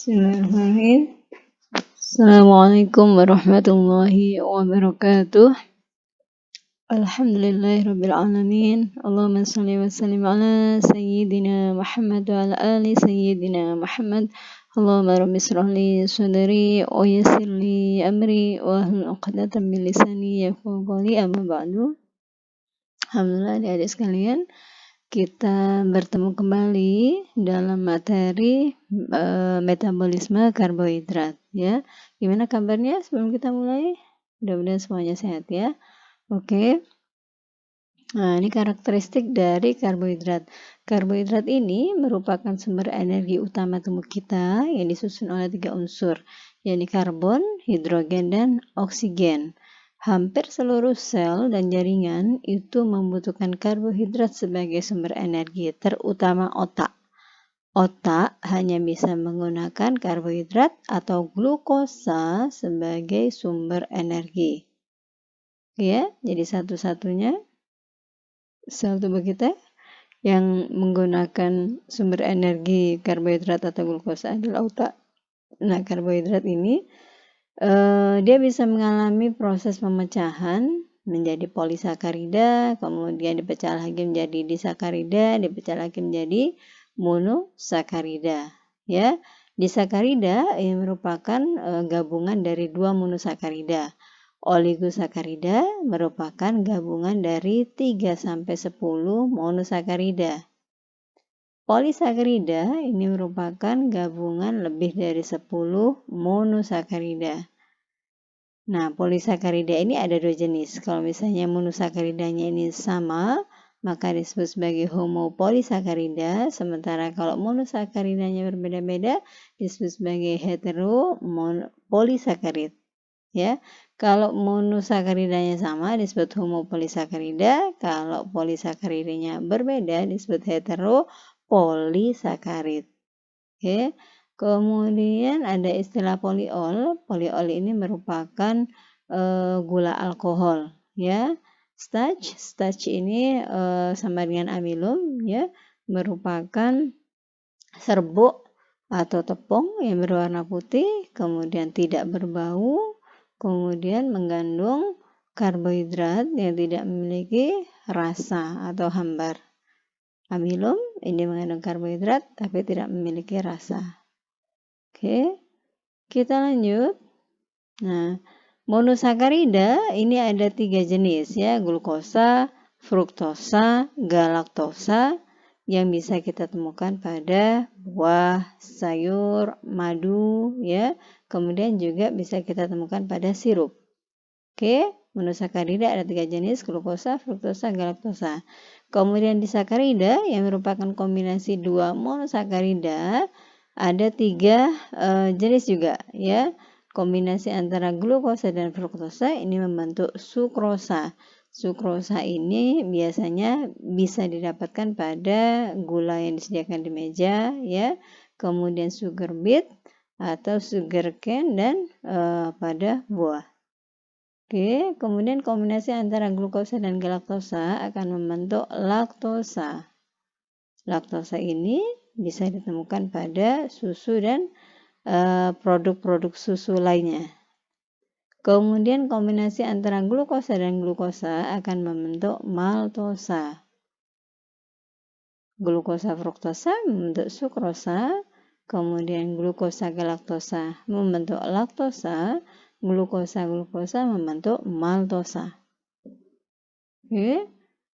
Bismillahirrahmanirrahim. Assalamualaikum warahmatullahi wabarakatuh. Alhamdulillahirabbil alamin. Allahumma shalli wa sallim ala sayyidina Muhammad wa ala ali sayyidina Muhammad. Allahumma rabbi shrah li sadri wa yassir li amri wa hlul 'uqdatam min lisani yafqahu qawli, amma ba'du. Alhamdulillah, adik-adik sekalian, kita bertemu kembali dalam materi metabolisme karbohidrat, ya. Gimana kabarnya sebelum kita mulai? Mudah-mudahan semuanya sehat, ya. Oke. Nah, ini karakteristik dari karbohidrat. Karbohidrat ini merupakan sumber energi utama tubuh kita yang disusun oleh 3 unsur, yakni karbon, hidrogen, dan oksigen. Hampir seluruh sel dan jaringan itu membutuhkan karbohidrat sebagai sumber energi, terutama otak. Otak hanya bisa menggunakan karbohidrat atau glukosa sebagai sumber energi. Ya, jadi satu-satunya sel tubuh kita yang menggunakan sumber energi karbohidrat atau glukosa adalah otak. Nah, karbohidrat ini dia bisa mengalami proses pemecahan menjadi polisakarida, kemudian dipecah lagi menjadi disakarida, dipecah lagi menjadi monosakarida. Ya, disakarida ini merupakan gabungan dari 2 monosakarida. Oligosakarida merupakan gabungan dari 3 sampai 10 monosakarida. Polisakarida ini merupakan gabungan lebih dari 10 monosakarida. Nah, polisakarida ini ada 2 jenis. Kalau misalnya monosakaridanya ini sama, maka disebut sebagai homopolisakarida. Sementara kalau monosakaridanya berbeda-beda, disebut sebagai heteropolisakarid. Ya, kalau monosakaridanya sama disebut homopolisakarida. Kalau polisakaridanya berbeda disebut heteropolisakarid. Oke. Kemudian ada istilah poliol. Poliol ini merupakan gula alkohol, ya. Starch ini sama dengan amilum, ya, merupakan serbuk atau tepung yang berwarna putih, kemudian tidak berbau, kemudian mengandung karbohidrat yang tidak memiliki rasa atau hambar. Amilum ini mengandung karbohidrat tapi tidak memiliki rasa. Oke, kita lanjut. Nah, monosakarida ini ada 3 jenis, ya, glukosa, fruktosa, galaktosa, yang bisa kita temukan pada buah, sayur, madu, ya. Kemudian juga bisa kita temukan pada sirup. Oke, monosakarida ada 3 jenis, glukosa, fruktosa, galaktosa. Kemudian disakarida yang merupakan kombinasi 2 monosakarida ada 3 jenis juga, ya. Kombinasi antara glukosa dan fruktosa ini membentuk sukrosa. Sukrosa ini biasanya bisa didapatkan pada gula yang disediakan di meja, ya. Kemudian sugar beet atau sugar cane dan pada buah. Oke, kemudian kombinasi antara glukosa dan galaktosa akan membentuk laktosa. Laktosa ini bisa ditemukan pada susu dan produk-produk susu lainnya. Kemudian kombinasi antara glukosa dan glukosa akan membentuk maltosa. Glukosa fruktosa membentuk sukrosa, kemudian glukosa galaktosa membentuk laktosa, glukosa membentuk maltosa. Oke.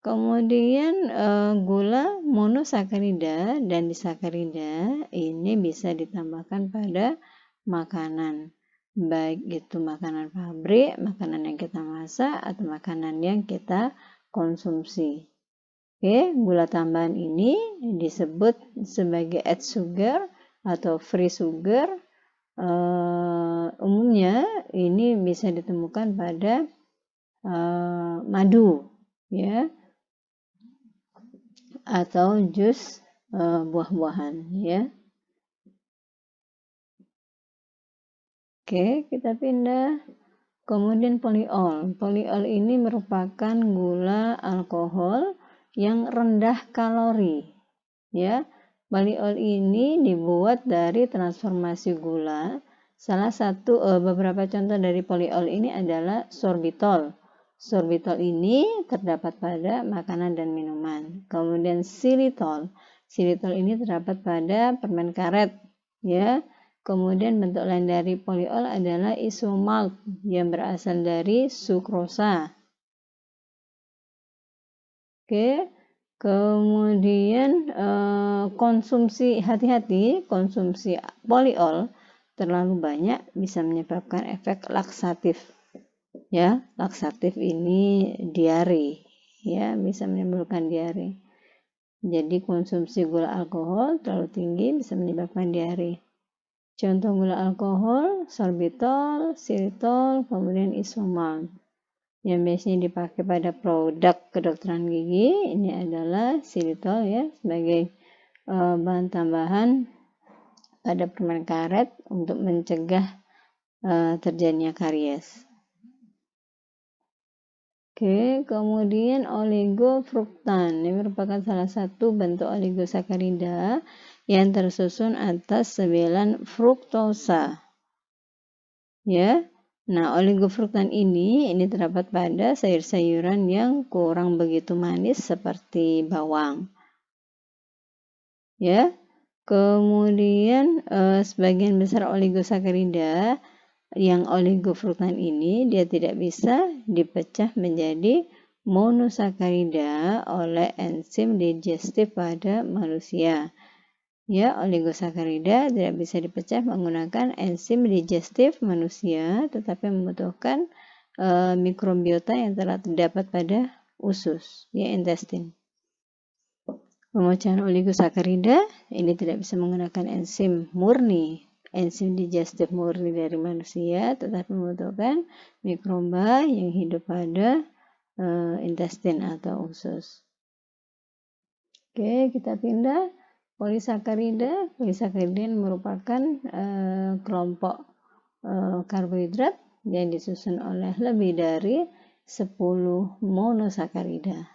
Kemudian gula monosakarida dan disakarida ini bisa ditambahkan pada makanan, baik itu makanan pabrik, makanan yang kita masak, atau makanan yang kita konsumsi. Oke, gula tambahan ini disebut sebagai added sugar atau free sugar. Umumnya ini bisa ditemukan pada madu, ya, atau jus buah-buahan, ya. Oke, kita pindah. Kemudian poliol. Poliol ini merupakan gula alkohol yang rendah kalori, ya. Poliol ini dibuat dari transformasi gula. Salah satu beberapa contoh dari poliol ini adalah sorbitol. Sorbitol ini terdapat pada makanan dan minuman. Kemudian xilitol. Xilitol ini terdapat pada permen karet, ya. Kemudian bentuk lain dari poliol adalah isomalt yang berasal dari sukrosa. Oke. Kemudian konsumsi, hati-hati, konsumsi poliol terlalu banyak bisa menyebabkan efek laksatif. Ya, laksatif ini diare, ya, bisa menimbulkan diare. Jadi konsumsi gula alkohol terlalu tinggi bisa menyebabkan diare. Contoh gula alkohol, sorbitol, xilitol, kemudian isomalt. Yang biasanya dipakai pada produk kedokteran gigi ini adalah xilitol, ya, sebagai bahan tambahan pada permen karet untuk mencegah terjadinya karies. Oke, kemudian oligofruktan. Ini merupakan salah satu bentuk oligosakarida yang tersusun atas 9 fruktosa. Ya. Nah, oligofruktan ini terdapat pada sayur-sayuran yang kurang begitu manis seperti bawang. Ya. Kemudian sebagian besar oligosakarida yang oligofruktan ini dia tidak bisa dipecah menjadi monosakarida oleh enzim digestif pada manusia. Ya, oligosakarida tidak bisa dipecah menggunakan enzim digestif manusia, tetapi membutuhkan mikrobiota yang telah terdapat pada usus, ya, intestin. Pemecahan oligosakarida ini tidak bisa menggunakan enzim murni, enzim digestif murni dari manusia, tetapi membutuhkan mikroba yang hidup pada intestin atau usus. Oke, kita pindah. Polisakarida merupakan kelompok karbohidrat yang disusun oleh lebih dari 10 monosakarida.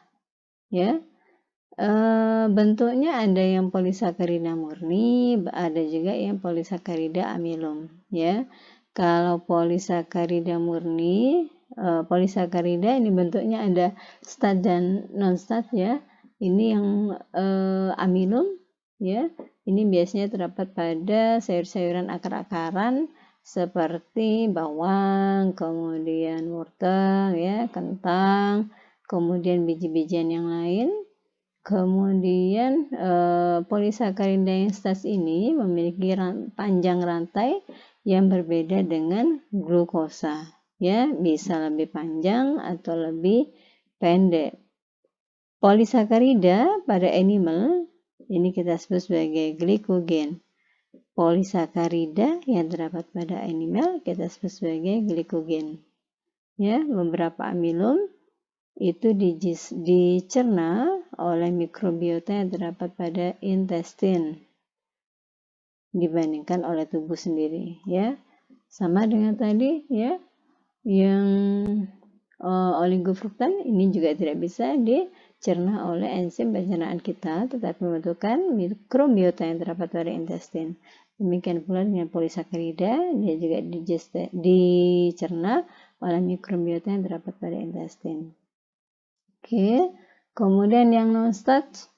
Ya, bentuknya ada yang polisakarida murni, ada juga yang polisakarida amilum. Ya, kalau polisakarida murni, polisakarida ini bentuknya ada stat dan non-stat, ya. Ini yang amilum, ya. Ini biasanya terdapat pada sayur-sayuran akar-akaran seperti bawang, kemudian wortel, ya, kentang, kemudian biji-bijian yang lain. Kemudian polisakarida yang stat ini memiliki panjang rantai yang berbeda dengan glukosa, ya, bisa lebih panjang atau lebih pendek. Polisakarida pada animal ini kita sebut sebagai glikogen. Polisakarida yang terdapat pada animal kita sebut sebagai glikogen. Ya, beberapa amilum itu dicerna oleh mikrobiota yang terdapat pada intestin dibandingkan oleh tubuh sendiri, ya. Sama dengan tadi, ya, yang oligofruktan ini juga tidak bisa dicerna oleh enzim pencernaan kita, tetapi membutuhkan mikrobiota yang terdapat pada intestin. Demikian pula dengan polisakarida, dia juga dicerna oleh mikrobiota yang terdapat pada intestin. Oke, kemudian yang non-starch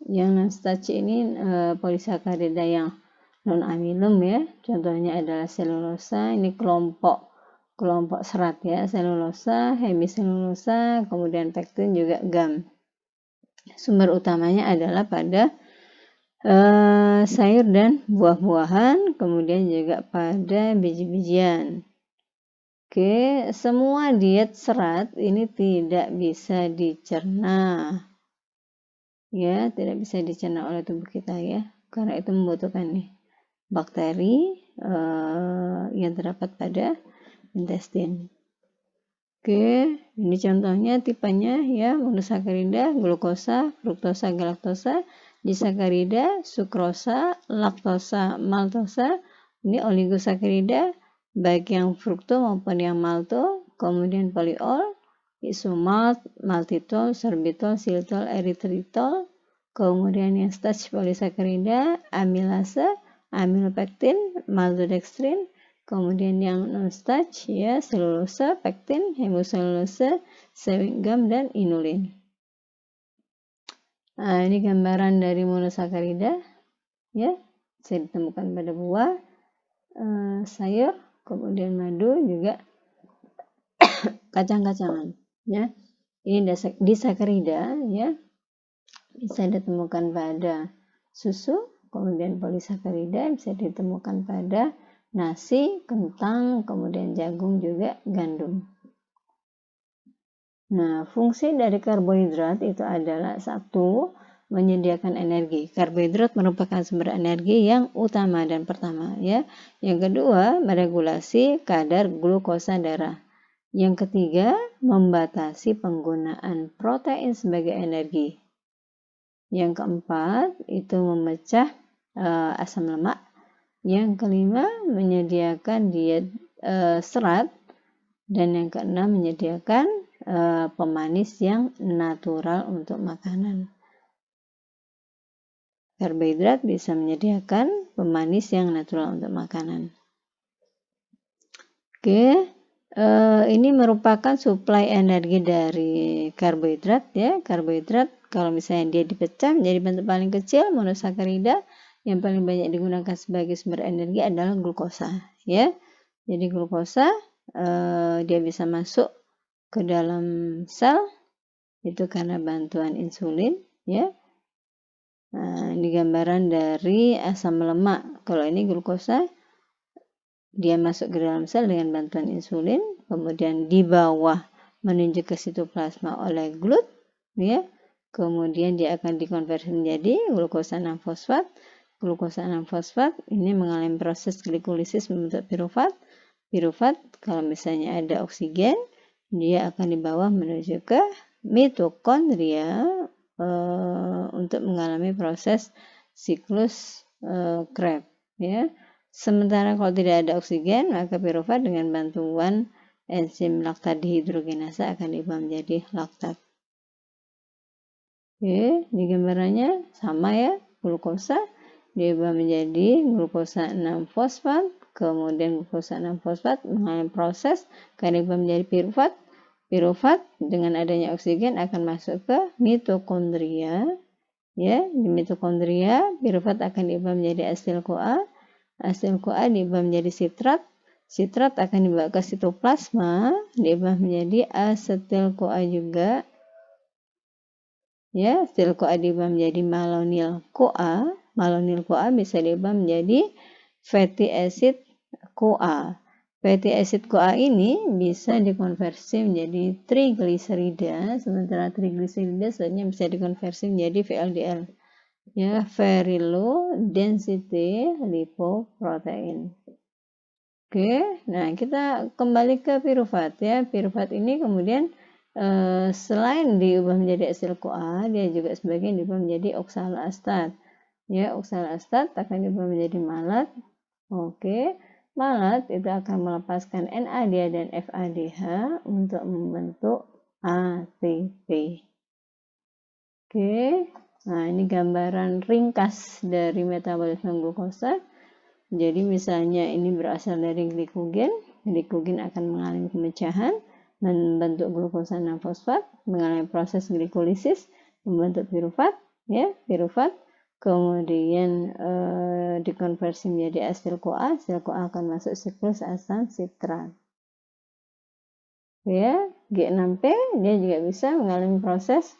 ini polisakarida yang non-amilum, ya. Contohnya adalah selulosa, ini kelompok serat, ya, selulosa, hemiselulosa, kemudian pektin juga gum. Sumber utamanya adalah pada sayur dan buah-buahan, kemudian juga pada biji-bijian. Oke, semua diet serat ini tidak bisa dicerna. Ya, tidak bisa dicerna oleh tubuh kita, ya. Karena itu membutuhkan bakteri yang terdapat pada intestin. Oke, ini contohnya tipenya, ya, monosakarida, glukosa, fruktosa, galaktosa, disakarida, sukrosa, laktosa, maltosa. Ini oligosakarida baik yang frukto maupun yang malto, kemudian poliol, isomalt, maltitol, sorbitol, xilitol, eritritol, kemudian yang starch polisakarida, amilase, amilopektin, maltodextrin, kemudian yang non starch ya selulose, pektin, hemoselulose, sewing gum dan inulin. Nah, ini gambaran dari monosakarida ya, bisa ditemukan pada buah, sayur, kemudian madu juga kacang-kacangan ya. Ini disakarida ya, bisa ditemukan pada susu, kemudian polisakarida bisa ditemukan pada nasi, kentang, kemudian jagung juga gandum. Nah, fungsi dari karbohidrat itu adalah satu, menyediakan energi. Karbohidrat merupakan sumber energi yang utama dan pertama ya. Yang kedua, meregulasi kadar glukosa darah. Yang ketiga, membatasi penggunaan protein sebagai energi. Yang keempat, itu memecah asam lemak. Yang kelima, menyediakan diet serat. Dan yang keenam, menyediakan pemanis yang natural untuk makanan. Karbohidrat bisa menyediakan pemanis yang natural untuk makanan. Oke, ini merupakan suplai energi dari karbohidrat ya. Karbohidrat kalau misalnya dia dipecah menjadi bentuk paling kecil monosakarida, yang paling banyak digunakan sebagai sumber energi adalah glukosa ya. Jadi glukosa dia bisa masuk ke dalam sel itu karena bantuan insulin ya. Nah, ini gambaran dari asam lemak. Kalau ini glukosa dia masuk ke dalam sel dengan bantuan insulin, kemudian di bawah menuju ke sitoplasma oleh glut ya. Kemudian dia akan dikonversi menjadi glukosa 6-fosfat. Glukosa 6-fosfat ini mengalami proses glikolisis membentuk pirufat. Pirufat kalau misalnya ada oksigen, dia akan dibawa menuju ke mitokondria untuk mengalami proses siklus Krebs ya. Sementara kalau tidak ada oksigen, maka pirufat dengan bantuan enzim laktat dihidrogenasa akan diubah menjadi laktat. Oke, di gambarannya sama ya, glukosa diubah menjadi glukosa 6-fosfat. Kemudian glukosa 6-fosfat mengalami proses diubah menjadi pirufat. Pirufat dengan adanya oksigen akan masuk ke mitokondria. Ya, di mitokondria pirufat akan diubah menjadi asetil-CoA. Asetil-CoA diubah menjadi sitrat. Sitrat akan dibawa ke sitoplasma, diubah menjadi asetil-CoA juga. Ya, asetil-CoA diubah menjadi malonyl-CoA. Malonyl-CoA bisa diubah menjadi fatty acid CoA. Fatty acid CoA ini bisa dikonversi menjadi trigliserida, sementara trigliserida selanjutnya bisa dikonversi menjadi VLDL. Ya, very low density lipoprotein. Oke, nah kita kembali ke pirufat ya. Pirufat ini kemudian selain diubah menjadi asetil CoA, dia juga sebagian diubah menjadi oksaloastat. Ya, oksaloastat akan diubah menjadi malat. Oke. Malat itu akan melepaskan NADH dan FADH untuk membentuk ATP. Oke, nah ini gambaran ringkas dari metabolisme glukosa. Jadi misalnya ini berasal dari glikogen. Glikogen akan mengalami pemecahan, membentuk glukosa 6-fosfat, mengalami proses glikolisis, membentuk pirufat, ya, pirufat. Kemudian dikonversi menjadi asetil-CoA. Asetil-CoA akan masuk siklus asam sitrat. Ya, G6P dia juga bisa mengalami proses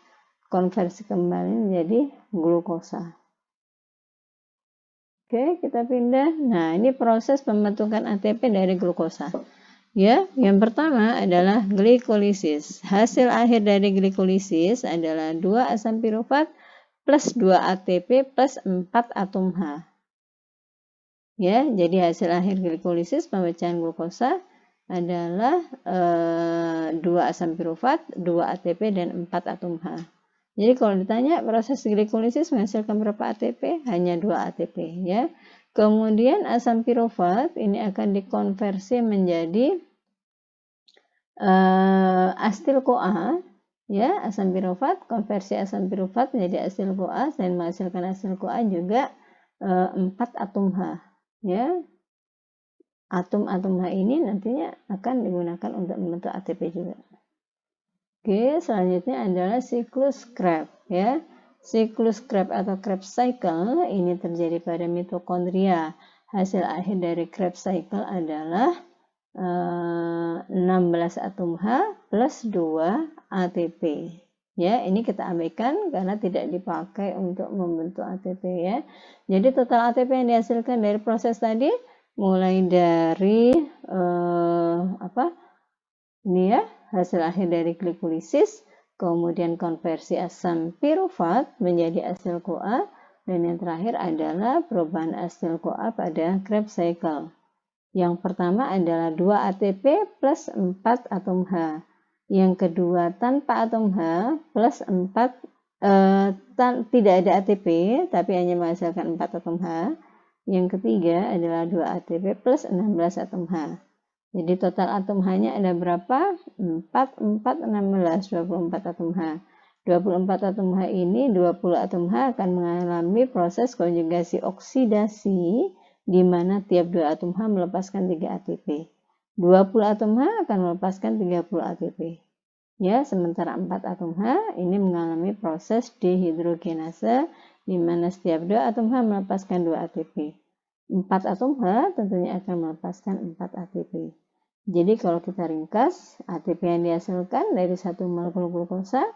konversi kembali menjadi glukosa. Oke, kita pindah. Nah, ini proses pembentukan ATP dari glukosa. Ya, yang pertama adalah glikolisis. Hasil akhir dari glikolisis adalah 2 asam pirufat plus 2 ATP plus 4 atom H. Ya, jadi hasil akhir glikolisis pemecahan glukosa adalah 2 asam pirufat, 2 ATP dan 4 atom H. Jadi kalau ditanya proses glikolisis menghasilkan berapa ATP? Hanya 2 ATP ya. Kemudian asam pirufat ini akan dikonversi menjadi asetil-CoA ya, asam pirufat, konversi asam pirufat menjadi asil CoA dan menghasilkan asil CoA juga 4 atom H, ya. Atom-atom H ini nantinya akan digunakan untuk membentuk ATP juga. Oke, selanjutnya adalah siklus Krebs, ya. Siklus Krebs atau Krebs cycle ini terjadi pada mitokondria. Hasil akhir dari Krebs cycle adalah 16 atom H plus 2 ATP. Ya, ini kita abaikan karena tidak dipakai untuk membentuk ATP, ya. Jadi total ATP yang dihasilkan dari proses tadi mulai dari ini ya, hasil akhir dari glikolisis, kemudian konversi asam pirufat menjadi asil CoA, dan yang terakhir adalah perubahan asil CoA pada Krebs cycle. Yang pertama adalah 2 ATP plus 4 atom H. Yang kedua tanpa atom H plus 4 tidak ada ATP tapi hanya menghasilkan 4 atom H. Yang ketiga adalah 2 ATP plus 16 atom H. Jadi total atom H-nya ada berapa? 4, 4, 16, 24 atom H. 24 atom H ini, 20 atom H akan mengalami proses konjugasi oksidasi, di mana tiap 2 atom H melepaskan 3 ATP. 20 atom H akan melepaskan 30 ATP. Ya, sementara 4 atom H ini mengalami proses dehidrogenase, di mana setiap 2 atom H melepaskan 2 ATP. 4 atom H tentunya akan melepaskan 4 ATP. Jadi kalau kita ringkas, ATP yang dihasilkan dari satu molekul glukosa,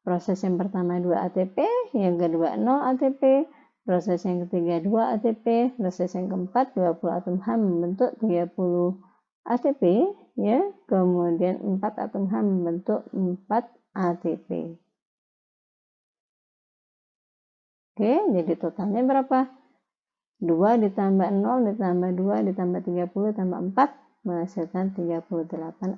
proses yang pertama 2 ATP, yang kedua 0 ATP, proses yang ketiga 2 ATP, proses yang keempat 20 atom H membentuk 30 ATP, ya. Kemudian 4 atom H membentuk 4 ATP. Oke, jadi totalnya berapa? 2 ditambah 0 ditambah 2 ditambah 30 tambah 4 menghasilkan 38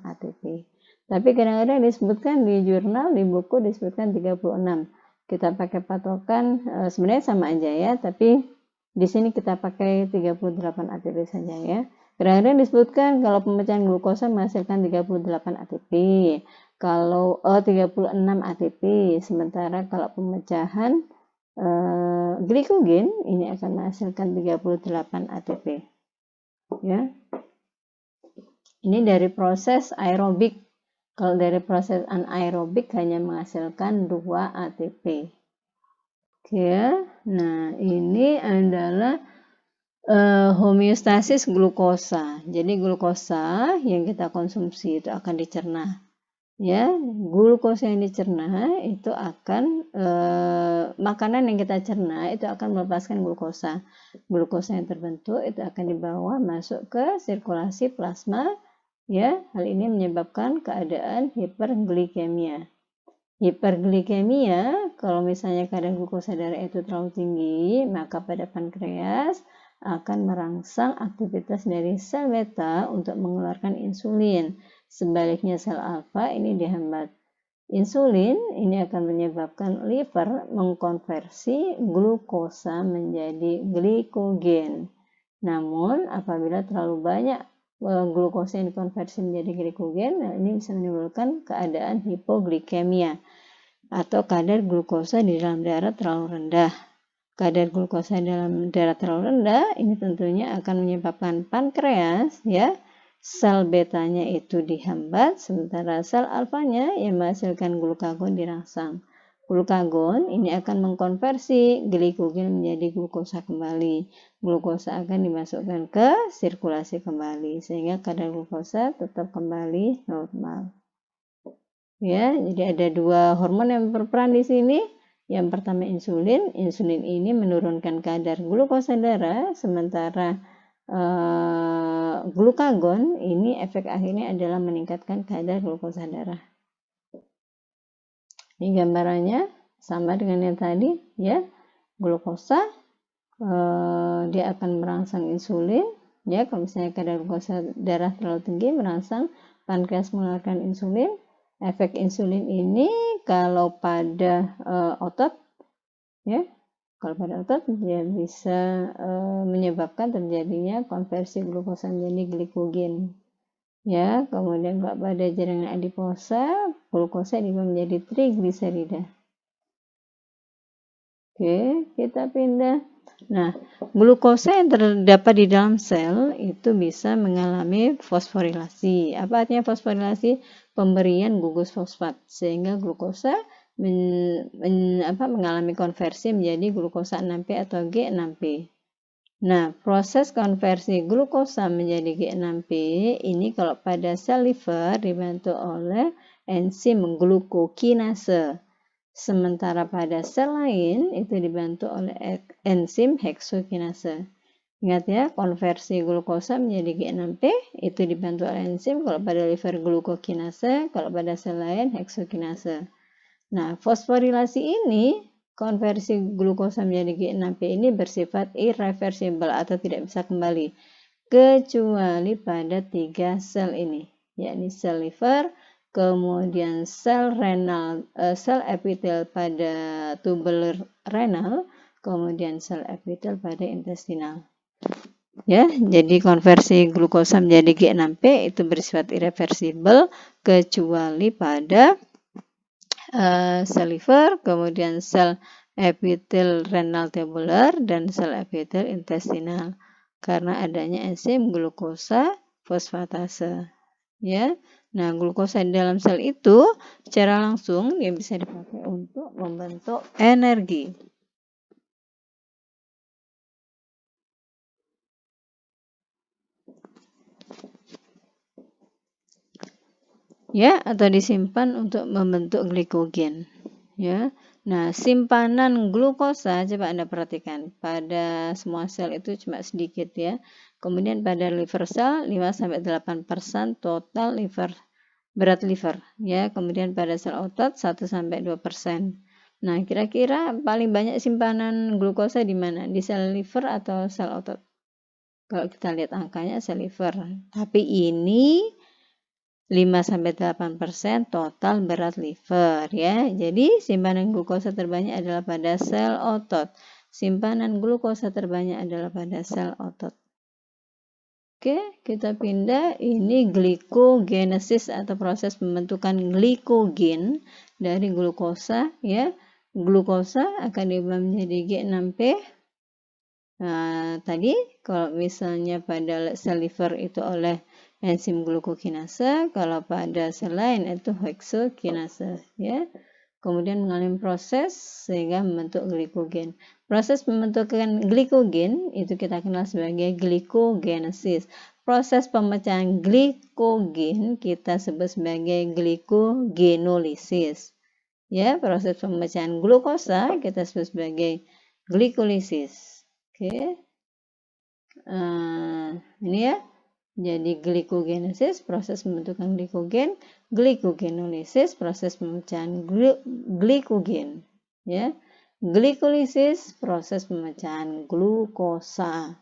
ATP. Tapi kadang-kadang disebutkan di jurnal, di buku disebutkan 36. Kita pakai patokan sebenarnya sama aja ya, tapi di sini kita pakai 38 ATP saja ya. Kadang-kadang disebutkan kalau pemecahan glukosa menghasilkan 38 ATP. Kalau 36 ATP, sementara kalau pemecahan glikogen ini akan menghasilkan 38 ATP. Ya. Ini dari proses aerobik. Kalau dari proses anaerobik hanya menghasilkan 2 ATP. Oke. Nah, ini adalah homeostasis glukosa. Jadi glukosa yang kita konsumsi itu akan dicerna. Ya, glukosa yang dicerna itu akan makanan yang kita cerna itu akan melepaskan glukosa. Glukosa yang terbentuk itu akan dibawa masuk ke sirkulasi plasma, ya. Hal ini menyebabkan keadaan hiperglikemia. Hiperglikemia, kalau misalnya kadar glukosa darah itu terlalu tinggi, maka pada pankreas akan merangsang aktivitas dari sel beta untuk mengeluarkan insulin. Sebaliknya sel alfa ini dihambat. Insulin ini akan menyebabkan liver mengkonversi glukosa menjadi glikogen. Namun apabila terlalu banyak glukosa yang dikonversi menjadi glikogen, nah ini bisa menimbulkan keadaan hipoglikemia atau kadar glukosa di dalam darah terlalu rendah. Kadar glukosa dalam darah terlalu rendah ini tentunya akan menyebabkan pankreas, ya, sel betanya itu dihambat, sementara sel alfanya yang menghasilkan glukagon dirangsang. Glukagon ini akan mengkonversi glikogen menjadi glukosa kembali. Glukosa akan dimasukkan ke sirkulasi kembali sehingga kadar glukosa tetap kembali normal. Ya, jadi ada 2 hormon yang berperan di sini. Yang pertama insulin. Insulin ini menurunkan kadar glukosa darah, sementara glukagon ini efek akhirnya adalah meningkatkan kadar glukosa darah. Ini gambarannya sama dengan yang tadi, ya. Glukosa dia akan merangsang insulin, ya. Kalau misalnya kadar glukosa darah terlalu tinggi merangsang pankreas mengeluarkan insulin. Efek insulin ini kalau pada otot, ya, kalau pada otot dia bisa menyebabkan terjadinya konversi glukosa menjadi glikogen. Ya, kemudian kalau pada jaringan adiposa, glukosa diubah menjadi trigliserida. Oke, kita pindah. Nah, glukosa yang terdapat di dalam sel itu bisa mengalami fosforilasi. Apa artinya fosforilasi? Pemberian gugus fosfat sehingga glukosa mengalami konversi menjadi glukosa 6P atau G6P. Nah, proses konversi glukosa menjadi G6P ini kalau pada sel liver dibantu oleh enzim glukokinase. Sementara pada sel lain itu dibantu oleh enzim heksokinase. Ingat ya, konversi glukosa menjadi G6P itu dibantu oleh enzim kalau pada liver glukokinase, kalau pada sel lain heksokinase. Nah, fosforilasi ini, konversi glukosa menjadi G6P ini bersifat irreversibel atau tidak bisa kembali, kecuali pada 3 sel ini, yakni sel liver, kemudian sel renal, sel epitel pada tubular renal, kemudian sel epitel pada intestinal. Ya, jadi konversi glukosa menjadi G6P itu bersifat irreversibel kecuali pada sel liver, kemudian sel epitel renal tubular dan sel epitel intestinal karena adanya enzim glukosa fosfatase. Ya. Nah, glukosa di dalam sel itu secara langsung dia bisa dipakai untuk membentuk energi. Ya, atau disimpan untuk membentuk glikogen. Ya. Nah, simpanan glukosa coba Anda perhatikan. Pada semua sel itu cuma sedikit ya. Kemudian pada liver sel 5-8% total liver berat liver ya. Kemudian pada sel otot 1-2%. Nah, kira-kira paling banyak simpanan glukosa di mana? Di sel liver atau sel otot? Kalau kita lihat angkanya sel liver. Tapi ini 5-8% total berat liver ya. Jadi simpanan glukosa terbanyak adalah pada sel otot. Simpanan glukosa terbanyak adalah pada sel otot. Oke, kita pindah. Ini glikogenesis atau proses pembentukan glikogen dari glukosa ya. Glukosa akan diubah menjadi G6P. Nah, tadi kalau misalnya pada sel liver itu oleh enzim glukokinase, kalau pada sel lain itu heksokinase ya. Kemudian mengalami proses sehingga membentuk glikogen. Proses pembentukan glikogen itu kita kenal sebagai glikogenesis. Proses pemecahan glikogen kita sebut sebagai glikogenolisis. Ya, proses pemecahan glukosa kita sebut sebagai glikolisis. Oke. Ini ya. Jadi glikogenesis proses pembentukan glikogen, glikogenolisis proses pemecahan glikogen, ya. Glikolisis proses pemecahan glukosa.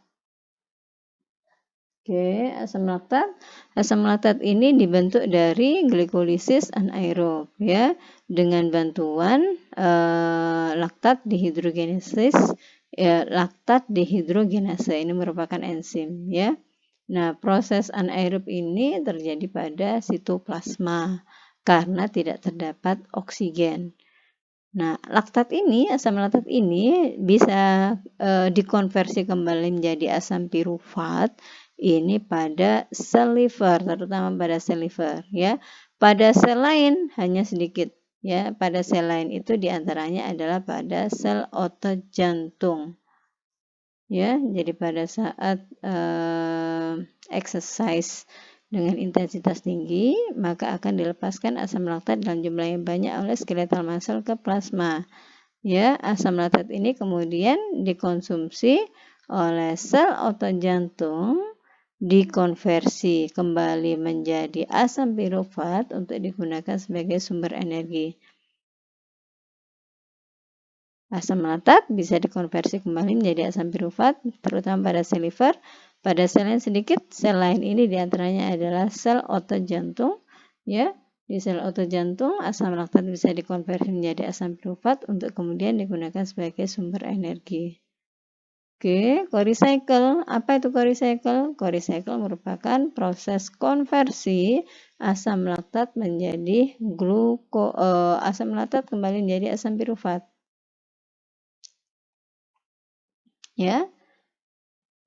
Oke, asam laktat. Asam laktat ini dibentuk dari glikolisis anaerob ya, dengan bantuan laktat dehidrogenesis. Laktat dehidrogenase ini merupakan enzim ya. Nah, proses anaerob ini terjadi pada sitoplasma karena tidak terdapat oksigen. Nah, asam laktat ini bisa dikonversi kembali menjadi asam pirufat ini pada sel liver, terutama pada sel liver ya. Pada sel lain hanya sedikit ya. Pada sel lain itu diantaranya adalah pada sel otot jantung. Ya, jadi pada saat exercise dengan intensitas tinggi, maka akan dilepaskan asam laktat dalam jumlah yang banyak oleh skeletal muscle ke plasma. Ya, asam laktat ini kemudian dikonsumsi oleh sel otot jantung, dikonversi kembali menjadi asam pirufat untuk digunakan sebagai sumber energi. Asam laktat bisa dikonversi kembali menjadi asam pirufat, terutama pada sel liver. Pada sel yang sedikit, sel lain ini diantaranya adalah sel otot jantung. Ya, di sel otot jantung, asam laktat bisa dikonversi menjadi asam pirufat untuk kemudian digunakan sebagai sumber energi. Oke, co-recycle. Apa itu co-recycle? Co-recycle merupakan proses konversi asam laktat menjadi asam laktat kembali menjadi asam pirufat. Ya.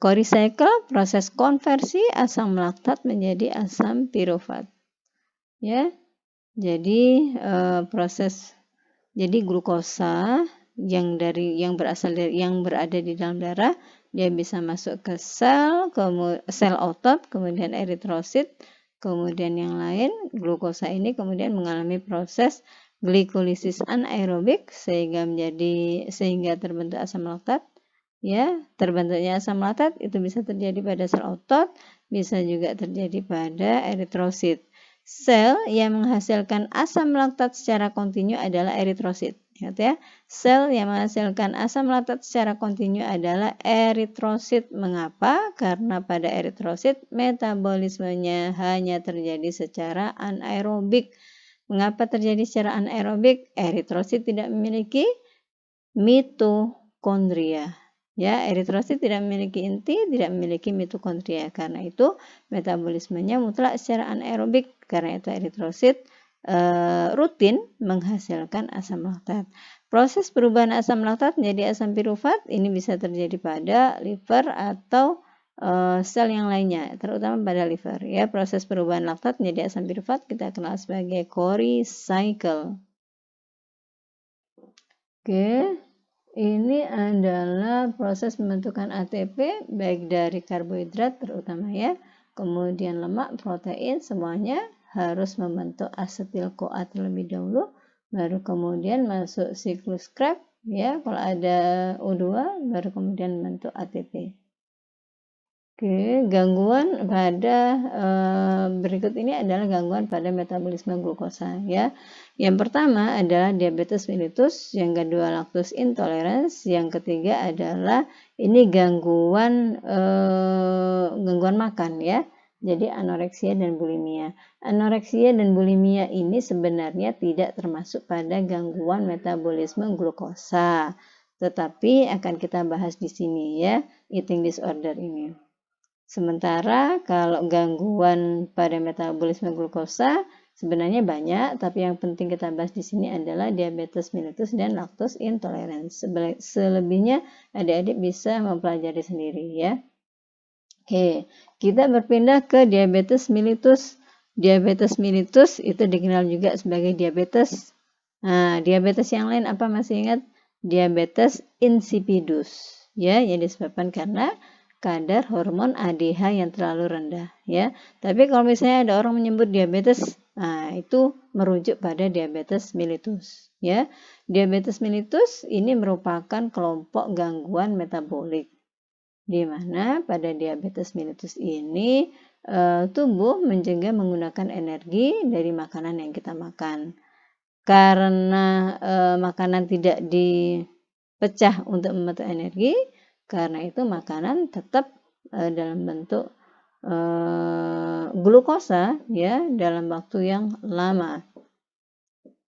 Co-recycle proses konversi asam laktat menjadi asam pirufat. Ya. Jadi glukosa yang berada di dalam darah, dia bisa masuk ke sel otot, kemudian eritrosit, kemudian yang lain. Glukosa ini kemudian mengalami proses glikolisis anaerobik sehingga terbentuk asam laktat. Ya, terbentuknya asam laktat itu bisa terjadi pada sel otot, bisa juga terjadi pada eritrosit. Sel yang menghasilkan asam laktat secara kontinu adalah eritrosit. Ingat ya, sel yang menghasilkan asam laktat secara kontinu adalah eritrosit. Mengapa? Karena pada eritrosit metabolismenya hanya terjadi secara anaerobik. Mengapa terjadi secara anaerobik? Eritrosit tidak memiliki mitokondria. Ya, eritrosit tidak memiliki inti, tidak memiliki mitokondria. Karena itu metabolismenya mutlak secara anaerobik. Karena itu eritrosit rutin menghasilkan asam laktat. Proses perubahan asam laktat menjadi asam pirufat ini bisa terjadi pada liver atau sel yang lainnya, terutama pada liver. Ya, proses perubahan laktat menjadi asam pirufat kita kenal sebagai co-recycle. Oke. Ini adalah proses pembentukan ATP baik dari karbohidrat terutama ya, kemudian lemak, protein, semuanya harus membentuk asetil-CoA terlebih dahulu, baru kemudian masuk siklus Krebs ya, kalau ada O2 baru kemudian membentuk ATP. Oke, gangguan pada berikut ini adalah gangguan pada metabolisme glukosa ya. Yang pertama adalah diabetes mellitus, yang kedua lactose intolerance, yang ketiga adalah ini gangguan makan ya. Jadi anoreksia dan bulimia. Anoreksia dan bulimia ini sebenarnya tidak termasuk pada gangguan metabolisme glukosa, tetapi akan kita bahas di sini ya, eating disorder ini. Sementara kalau gangguan pada metabolisme glukosa sebenarnya banyak, tapi yang penting kita bahas di sini adalah diabetes mellitus dan lactose intolerance. Selebihnya adik-adik bisa mempelajari sendiri ya. Oke, kita berpindah ke diabetes mellitus. Diabetes mellitus itu dikenal juga sebagai diabetes. Nah, diabetes yang lain apa masih ingat? Diabetes insipidus. Ya, yang disebabkan karena kadar hormon ADH yang terlalu rendah ya. Tapi kalau misalnya ada orang menyebut diabetes, nah itu merujuk pada diabetes mellitus ya. Diabetes mellitus ini merupakan kelompok gangguan metabolik di mana pada diabetes mellitus ini tubuh mencegah menggunakan energi dari makanan yang kita makan. Karena makanan tidak dipecah untuk membentuk energi, karena itu makanan tetap dalam bentuk glukosa ya dalam waktu yang lama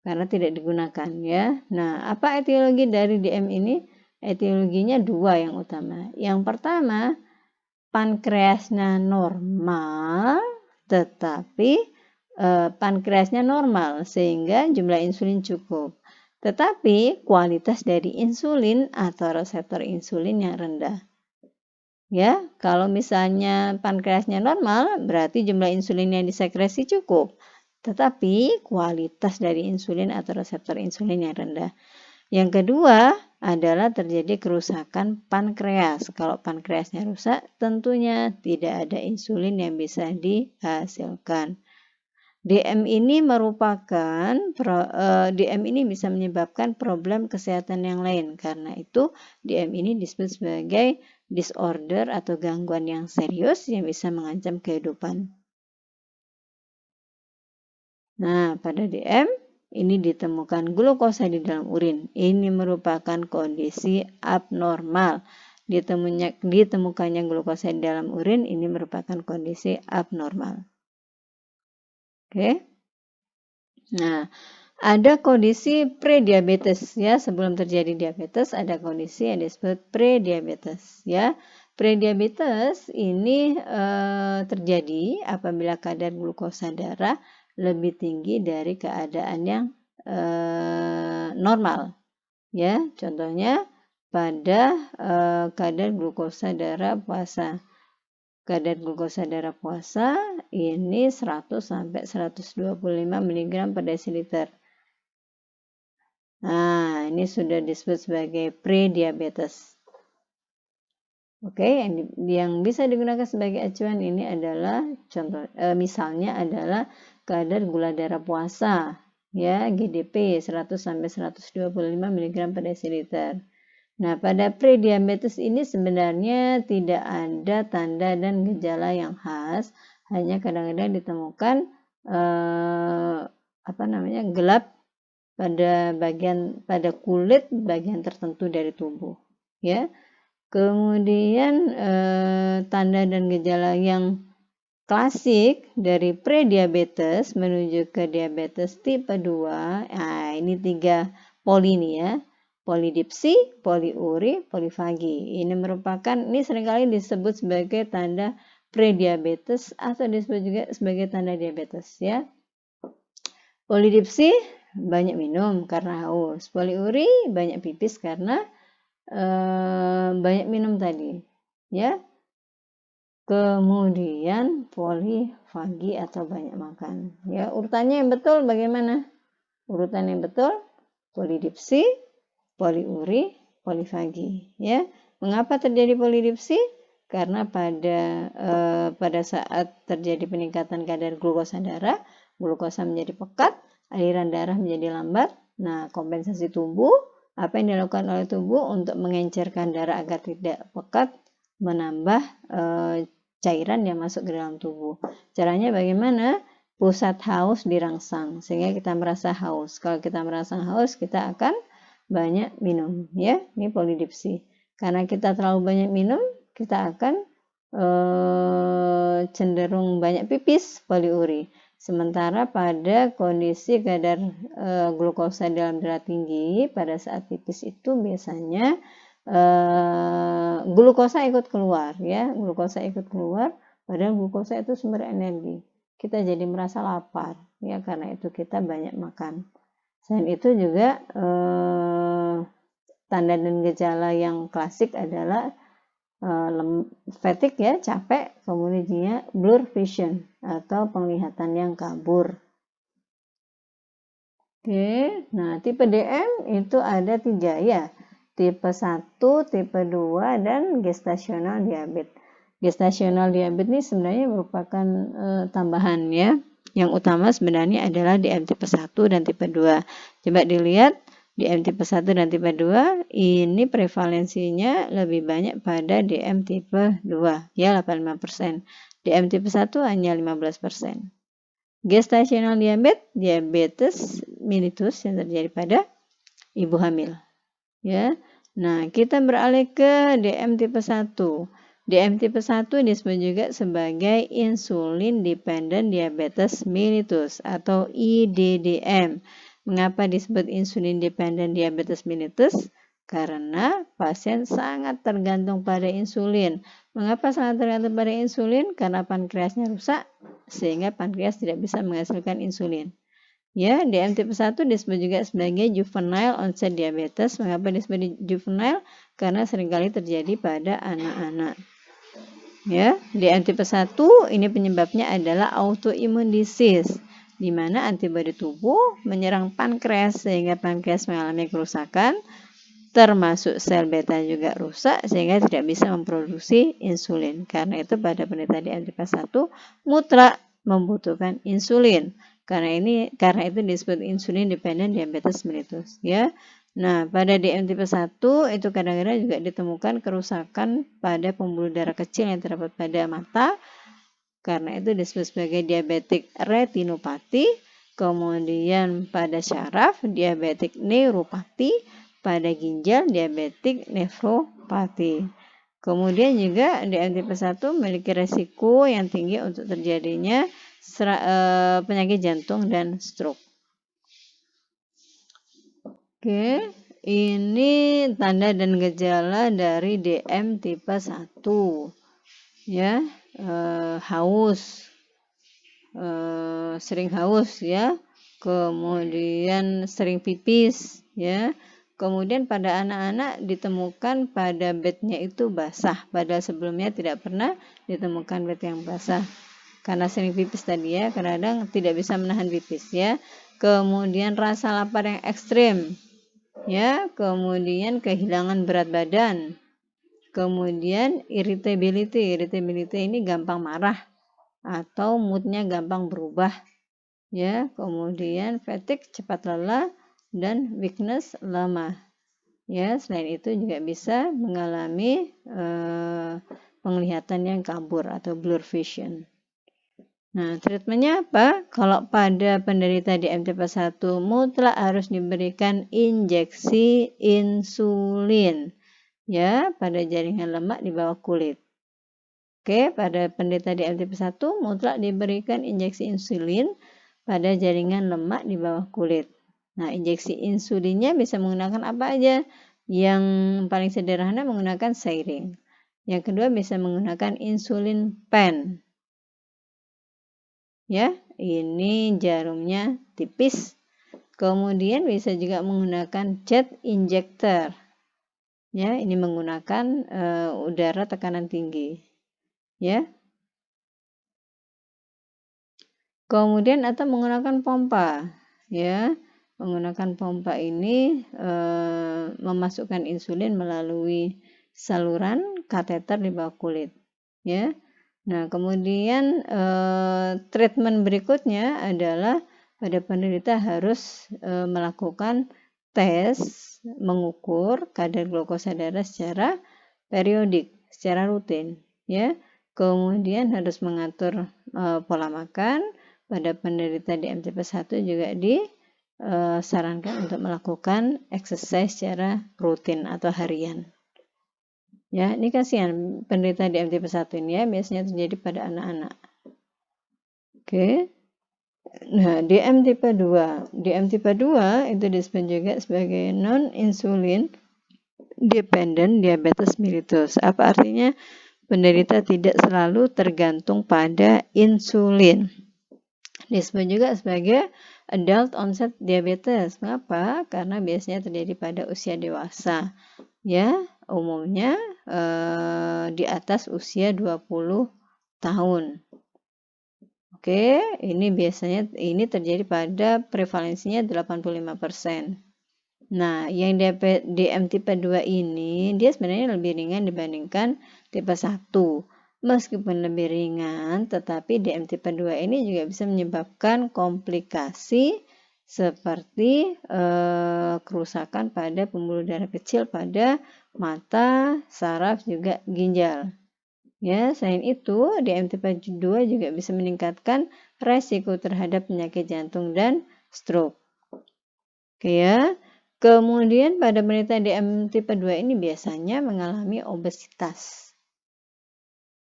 karena tidak digunakan ya. Nah, apa etiologi dari DM ini? Etiologinya dua yang utama. Yang pertama, pankreasnya normal, tetapi pankreasnya normal sehingga jumlah insulin cukup. Tetapi kualitas dari insulin atau reseptor insulin yang rendah. Ya, kalau misalnya pankreasnya normal, berarti jumlah insulin yang disekresi cukup. Tetapi kualitas dari insulin atau reseptor insulin yang rendah. Yang kedua adalah terjadi kerusakan pankreas. Kalau pankreasnya rusak, tentunya tidak ada insulin yang bisa dihasilkan. DM ini bisa menyebabkan problem kesehatan yang lain. Karena itu DM ini disebut sebagai disorder atau gangguan yang serius yang bisa mengancam kehidupan. Nah, pada DM ini ditemukan glukosa di dalam urin. Ini merupakan kondisi abnormal. Ditemukannya glukosa di dalam urin ini merupakan kondisi abnormal. Oke. Nah, Ada kondisi prediabetes ya, sebelum terjadi diabetes ada kondisi yang disebut prediabetes ya. Prediabetes ini terjadi apabila kadar glukosa darah lebih tinggi dari keadaan yang normal ya. Contohnya pada kadar glukosa darah puasa. Kadar glukosa darah puasa ini 100 sampai 125 mg per desiliter. Nah, ini sudah disebut sebagai prediabetes. Oke, yang bisa digunakan sebagai acuan ini adalah contoh misalnya adalah kadar gula darah puasa ya, GDP 100 sampai 125 mg per desiliter. Nah, pada prediabetes ini sebenarnya tidak ada tanda dan gejala yang khas, hanya kadang-kadang ditemukan gelap pada kulit bagian tertentu dari tubuh ya. Kemudian tanda dan gejala yang klasik dari prediabetes menuju ke diabetes tipe 2. Nah, ini 3 poli nih ya. Polidipsi, poliuri, polifagi. Ini seringkali disebut sebagai tanda prediabetes atau disebut juga sebagai tanda diabetes ya. Polidipsi banyak minum karena haus. Poliuri banyak pipis karena banyak minum tadi ya. Kemudian polifagi atau banyak makan ya. Urutannya yang betul bagaimana? Urutan yang betul polidipsi, poliuri, polifagi ya. Mengapa terjadi polidipsi? Karena pada saat terjadi peningkatan kadar glukosa darah, glukosa menjadi pekat, aliran darah menjadi lambat. Nah, kompensasi tubuh, apa yang dilakukan oleh tubuh untuk mengencerkan darah agar tidak pekat, menambah cairan yang masuk ke dalam tubuh. Caranya bagaimana? Pusat haus dirangsang sehingga kita merasa haus. Kalau kita merasa haus, kita akan banyak minum ya. Ini polidipsi. Karena kita terlalu banyak minum, kita akan cenderung banyak pipis, poliuri. Sementara pada kondisi kadar glukosa dalam darah tinggi, pada saat pipis itu biasanya glukosa ikut keluar ya. Glukosa ikut keluar, padahal glukosa itu sumber energi. Kita jadi merasa lapar ya, karena itu kita banyak makan. Selain itu juga tanda dan gejala yang klasik adalah fatigue ya, capek, kemudian blur vision atau penglihatan yang kabur. Oke, nah tipe DM itu ada 3 ya. Tipe 1, tipe 2 dan gestasional diabetes. Gestasional diabetes ini sebenarnya merupakan tambahan ya. Yang utama sebenarnya adalah DM tipe 1 dan tipe 2. Coba dilihat DM tipe 1 dan tipe 2 ini prevalensinya lebih banyak pada DM tipe 2 ya, 85%. DM tipe 1 hanya 15%. Gestasional diabetes mellitus yang terjadi pada ibu hamil ya. Nah, kita beralih ke DM tipe 1. DM tipe 1 disebut juga sebagai insulin dependent diabetes mellitus atau IDDM. Mengapa disebut insulin dependent diabetes mellitus? Karena pasien sangat tergantung pada insulin. Mengapa sangat tergantung pada insulin? Karena pankreasnya rusak sehingga pankreas tidak bisa menghasilkan insulin. Ya, DM tipe 1 disebut juga sebagai juvenile onset diabetes. Mengapa disebut juvenile? Karena seringkali terjadi pada anak-anak. Ya, DM tipe 1 ini penyebabnya adalah autoimmune disease, di mana antibodi tubuh menyerang pankreas sehingga pankreas mengalami kerusakan, termasuk sel beta juga rusak sehingga tidak bisa memproduksi insulin. Karena itu pada penderita DM tipe 1 mutlak membutuhkan insulin. Karena itu disebut insulin dependent diabetes mellitus ya. Nah, pada DM tipe 1 itu kadang-kadang juga ditemukan kerusakan pada pembuluh darah kecil yang terdapat pada mata. Karena itu disebut sebagai diabetik retinopati. Kemudian pada syaraf, diabetik neuropati. Pada ginjal, diabetik nefropati. Kemudian juga DM tipe 1 memiliki resiko yang tinggi untuk terjadinya penyakit jantung dan stroke. Oke, ini tanda dan gejala dari DM tipe 1. Ya, haus, sering haus ya. Kemudian sering pipis ya. Kemudian pada anak-anak ditemukan pada bednya itu basah, padahal sebelumnya tidak pernah ditemukan bed yang basah. Karena sering pipis tadi ya, kadang-kadang tidak bisa menahan pipis ya. Kemudian rasa lapar yang ekstrim ya, kemudian kehilangan berat badan, kemudian irritability ini gampang marah atau moodnya gampang berubah ya, kemudian fatigue cepat lelah dan weakness lemah ya. Selain itu juga bisa mengalami penglihatan yang kabur atau blur vision. Nah, treatmentnya apa? Kalau pada penderita DM tipe 1 mutlak harus diberikan injeksi insulin ya pada jaringan lemak di bawah kulit. Oke, pada penderita DM tipe 1 mutlak diberikan injeksi insulin pada jaringan lemak di bawah kulit. Nah, injeksi insulinnya bisa menggunakan apa aja? Yang paling sederhana menggunakan syring. Yang kedua bisa menggunakan insulin pen. Ya, ini jarumnya tipis. Kemudian bisa juga menggunakan jet injector. Ya, ini menggunakan udara tekanan tinggi. Ya. Kemudian atau menggunakan pompa. Ya, menggunakan pompa ini memasukkan insulin melalui saluran kateter di bawah kulit. Ya. Nah, kemudian treatment berikutnya adalah pada penderita harus melakukan tes mengukur kadar glukosa darah secara periodik, secara rutin, ya. Kemudian harus mengatur pola makan. Pada penderita DM tipe 1 juga disarankan untuk melakukan exercise secara rutin atau harian. Ya, ini kasihan penderita DM tipe 1 ini ya, biasanya terjadi pada anak-anak. Oke. Nah, DM tipe 2. DM tipe 2 itu disebut juga sebagai non-insulin dependent diabetes mellitus. Apa artinya? Penderita tidak selalu tergantung pada insulin. Disebut juga sebagai adult onset diabetes. Mengapa? Karena biasanya terjadi pada usia dewasa. Ya, umumnya di atas usia 20 tahun. Oke, ini biasanya terjadi pada prevalensinya 85%. Nah, yang DM tipe 2 ini dia sebenarnya lebih ringan dibandingkan tipe 1. Meskipun lebih ringan, tetapi DM tipe 2 ini juga bisa menyebabkan komplikasi seperti kerusakan pada pembuluh darah kecil pada mata, saraf, juga ginjal. Ya, selain itu, DM tipe 2 juga bisa meningkatkan resiko terhadap penyakit jantung dan stroke. Oke ya. Kemudian pada penderita DM tipe 2 ini biasanya mengalami obesitas.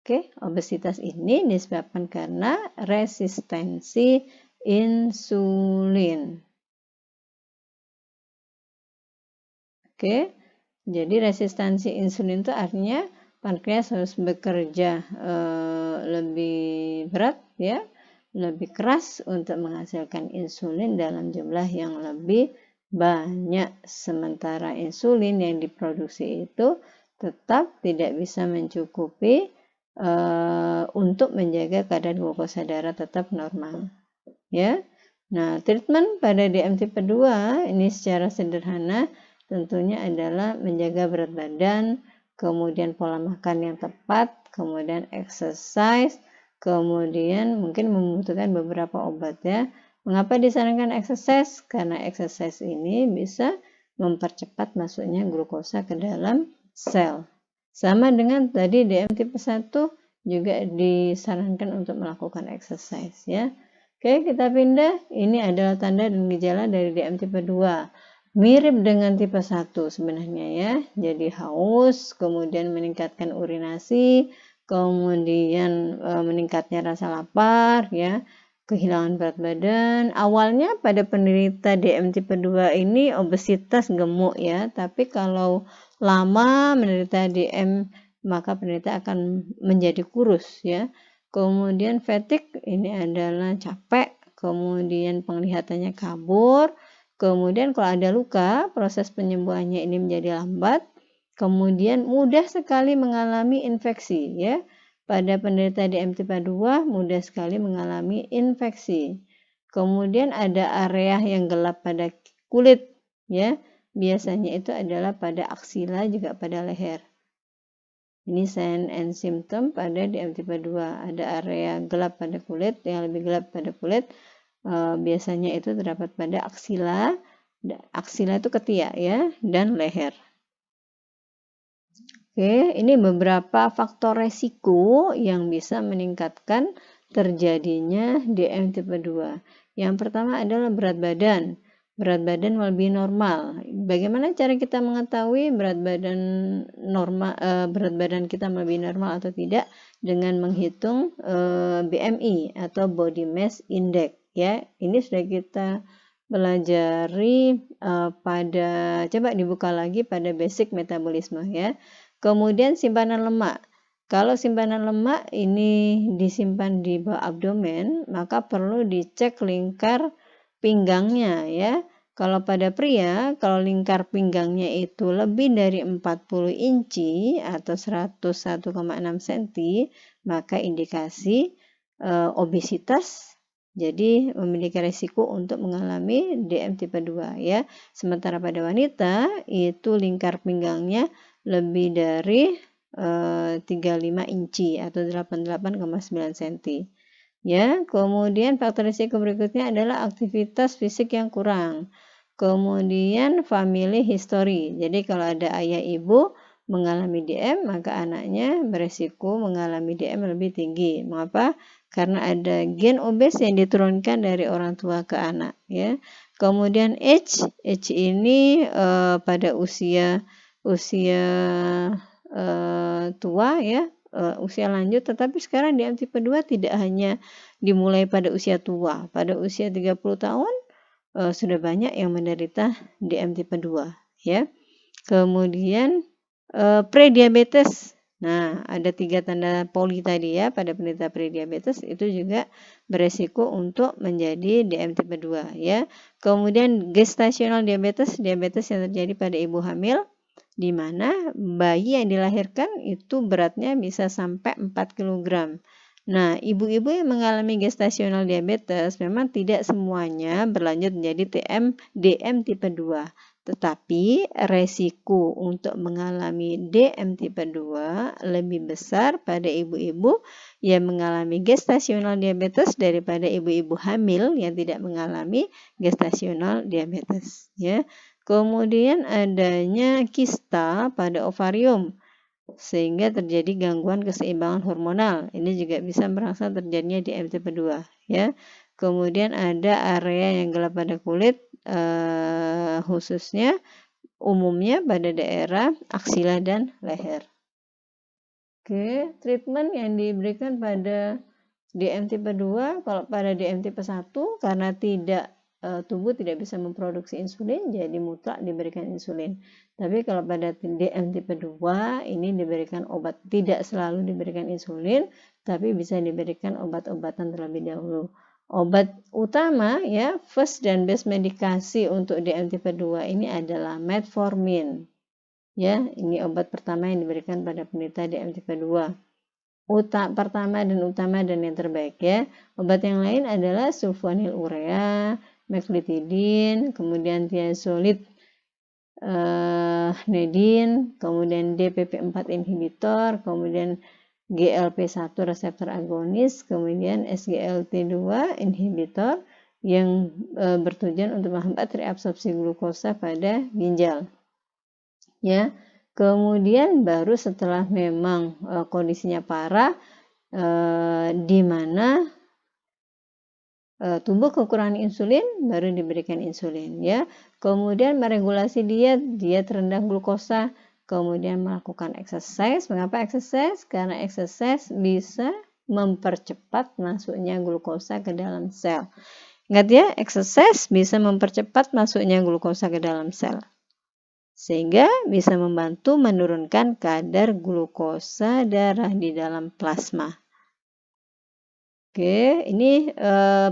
Oke, obesitas ini disebabkan karena resistensi insulin. Oke, jadi resistensi insulin itu artinya pankreas harus bekerja lebih berat ya, lebih keras untuk menghasilkan insulin dalam jumlah yang lebih banyak, sementara insulin yang diproduksi itu tetap tidak bisa mencukupi untuk menjaga kadar glukosa darah tetap normal ya. Nah, treatment pada DM tipe 2 ini secara sederhana tentunya adalah menjaga berat badan, kemudian pola makan yang tepat, kemudian exercise, kemudian mungkin membutuhkan beberapa obat ya. Mengapa disarankan exercise? Karena exercise ini bisa mempercepat masuknya glukosa ke dalam sel. Sama dengan tadi DM tipe 1 juga disarankan untuk melakukan exercise ya. Oke, kita pindah. Ini adalah tanda dan gejala dari DM tipe 2. Mirip dengan tipe 1 sebenarnya ya. Jadi haus, kemudian meningkatkan urinasi, kemudian meningkatnya rasa lapar ya. kehilangan berat badan. Awalnya pada penderita DM tipe 2 ini obesitas gemuk ya, tapi kalau lama menderita DM maka penderita akan menjadi kurus ya. Kemudian fatigue ini adalah capek, kemudian penglihatannya kabur, kemudian kalau ada luka proses penyembuhannya ini menjadi lambat, kemudian mudah sekali mengalami infeksi ya. Pada penderita DM tipe 2 mudah sekali mengalami infeksi. Kemudian ada area yang gelap pada kulit ya. Biasanya itu adalah pada aksila juga pada leher. Ini sign and symptom pada DM tipe 2. Ada area gelap pada kulit, yang lebih gelap pada kulit. Biasanya itu terdapat pada aksila. Aksila itu ketiak ya, dan leher. Oke, ini beberapa faktor resiko yang bisa meningkatkan terjadinya DM tipe 2. Yang pertama adalah berat badan. Berat badan lebih normal. Bagaimana cara kita mengetahui berat badan kita lebih normal atau tidak? Dengan menghitung BMI atau Body Mass Index ya. Ini sudah kita pelajari coba dibuka lagi pada basic metabolisme ya. Kemudian simpanan lemak. Kalau simpanan lemak ini disimpan di bawah abdomen, maka perlu dicek lingkar pinggangnya ya. Kalau pada pria, kalau lingkar pinggangnya itu lebih dari 40 inci atau 101,6 cm, maka indikasi obesitas. Jadi memiliki risiko untuk mengalami DM tipe 2 ya. Sementara pada wanita itu lingkar pinggangnya lebih dari 35 inci atau 88,9 cm. Ya, kemudian faktor risiko berikutnya adalah aktivitas fisik yang kurang. Kemudian family history. Jadi kalau ada ayah ibu mengalami DM, maka anaknya beresiko mengalami DM lebih tinggi. Mengapa? Karena ada gen obes yang diturunkan dari orang tua ke anak ya. Kemudian age ini pada usia tua ya, usia lanjut, tetapi sekarang DM tipe 2 tidak hanya dimulai pada usia tua, pada usia 30 tahun sudah banyak yang menderita DM tipe 2 ya. Kemudian prediabetes. Nah, ada 3 tanda poli tadi ya pada penderita prediabetes itu juga beresiko untuk menjadi DM tipe 2 ya. Kemudian gestational diabetes yang terjadi pada ibu hamil, di mana bayi yang dilahirkan itu beratnya bisa sampai 4 kg. Nah, ibu-ibu yang mengalami gestational diabetes memang tidak semuanya berlanjut menjadi DM tipe 2. Tetapi resiko untuk mengalami DM tipe 2 lebih besar pada ibu-ibu yang mengalami gestational diabetes daripada ibu-ibu hamil yang tidak mengalami gestational diabetes ya. Kemudian adanya kista pada ovarium sehingga terjadi gangguan keseimbangan hormonal. Ini juga bisa merangsang terjadinya DM tipe 2 ya. Kemudian ada area yang gelap pada kulit khususnya umumnya pada daerah aksila dan leher. Oke, treatment yang diberikan pada DM tipe 2, kalau pada DM tipe 1 karena tubuh tidak bisa memproduksi insulin, jadi mutlak diberikan insulin. Tapi kalau pada DM tipe 2 ini diberikan obat, tidak selalu diberikan insulin, tapi bisa diberikan obat-obatan terlebih dahulu. Obat utama ya, first dan best medikasi untuk DM tipe 2 ini adalah metformin. Ya, ini obat pertama yang diberikan pada penderita DM tipe 2. Pertama dan utama dan yang terbaik ya. Obat yang lain adalah sulfonylurea, mefloquine, kemudian thiazolid nedin, kemudian DPP4 inhibitor, kemudian GLP1 reseptor agonis, kemudian SGLT2 inhibitor yang bertujuan untuk menghambat reabsorpsi glukosa pada ginjal. Ya. Kemudian baru setelah memang kondisinya parah di mana tubuh kekurangan insulin baru diberikan insulin ya. Kemudian meregulasi diet rendah glukosa, kemudian melakukan exercise. Mengapa exercise? Karena exercise bisa mempercepat masuknya glukosa ke dalam sel. Ingat ya, exercise bisa mempercepat masuknya glukosa ke dalam sel. Sehingga bisa membantu menurunkan kadar glukosa darah di dalam plasma. Oke, ini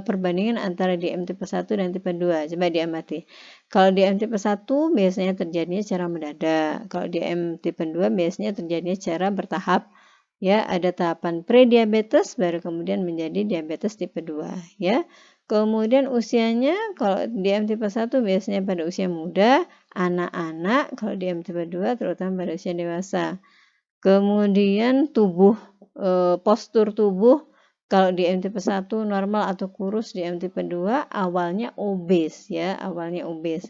perbandingan antara DM tipe 1 dan tipe 2. Coba diamati. Kalau DM tipe 1 biasanya terjadinya secara mendadak. Kalau DM tipe 2 biasanya terjadinya secara bertahap. Ya, ada tahapan prediabetes baru kemudian menjadi diabetes tipe 2, ya. Kemudian usianya kalau DM tipe 1 biasanya pada usia muda, anak-anak, kalau DM tipe 2 terutama pada usia dewasa. Kemudian postur tubuh kalau di DM tipe 1 normal atau kurus, di DM tipe 2 awalnya obes ya, awalnya obes.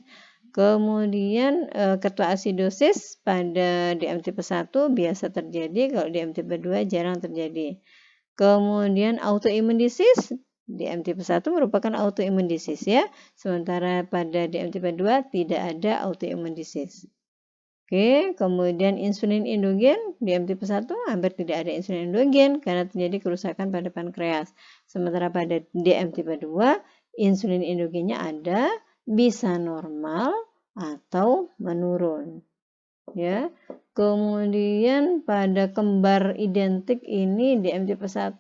Kemudian ketoasidosis pada DM tipe 1 biasa terjadi, kalau DM tipe 2 jarang terjadi. Kemudian autoimmune disease, DM tipe 1 merupakan autoimmune disease ya, sementara pada DM tipe 2 tidak ada autoimmune disease. Oke, kemudian insulin endogen, DM tipe 1 hampir tidak ada insulin endogen karena terjadi kerusakan pada pankreas. Sementara pada DM tipe 2, insulin endogennya ada, bisa normal atau menurun. Ya. Kemudian pada kembar identik ini DM tipe 1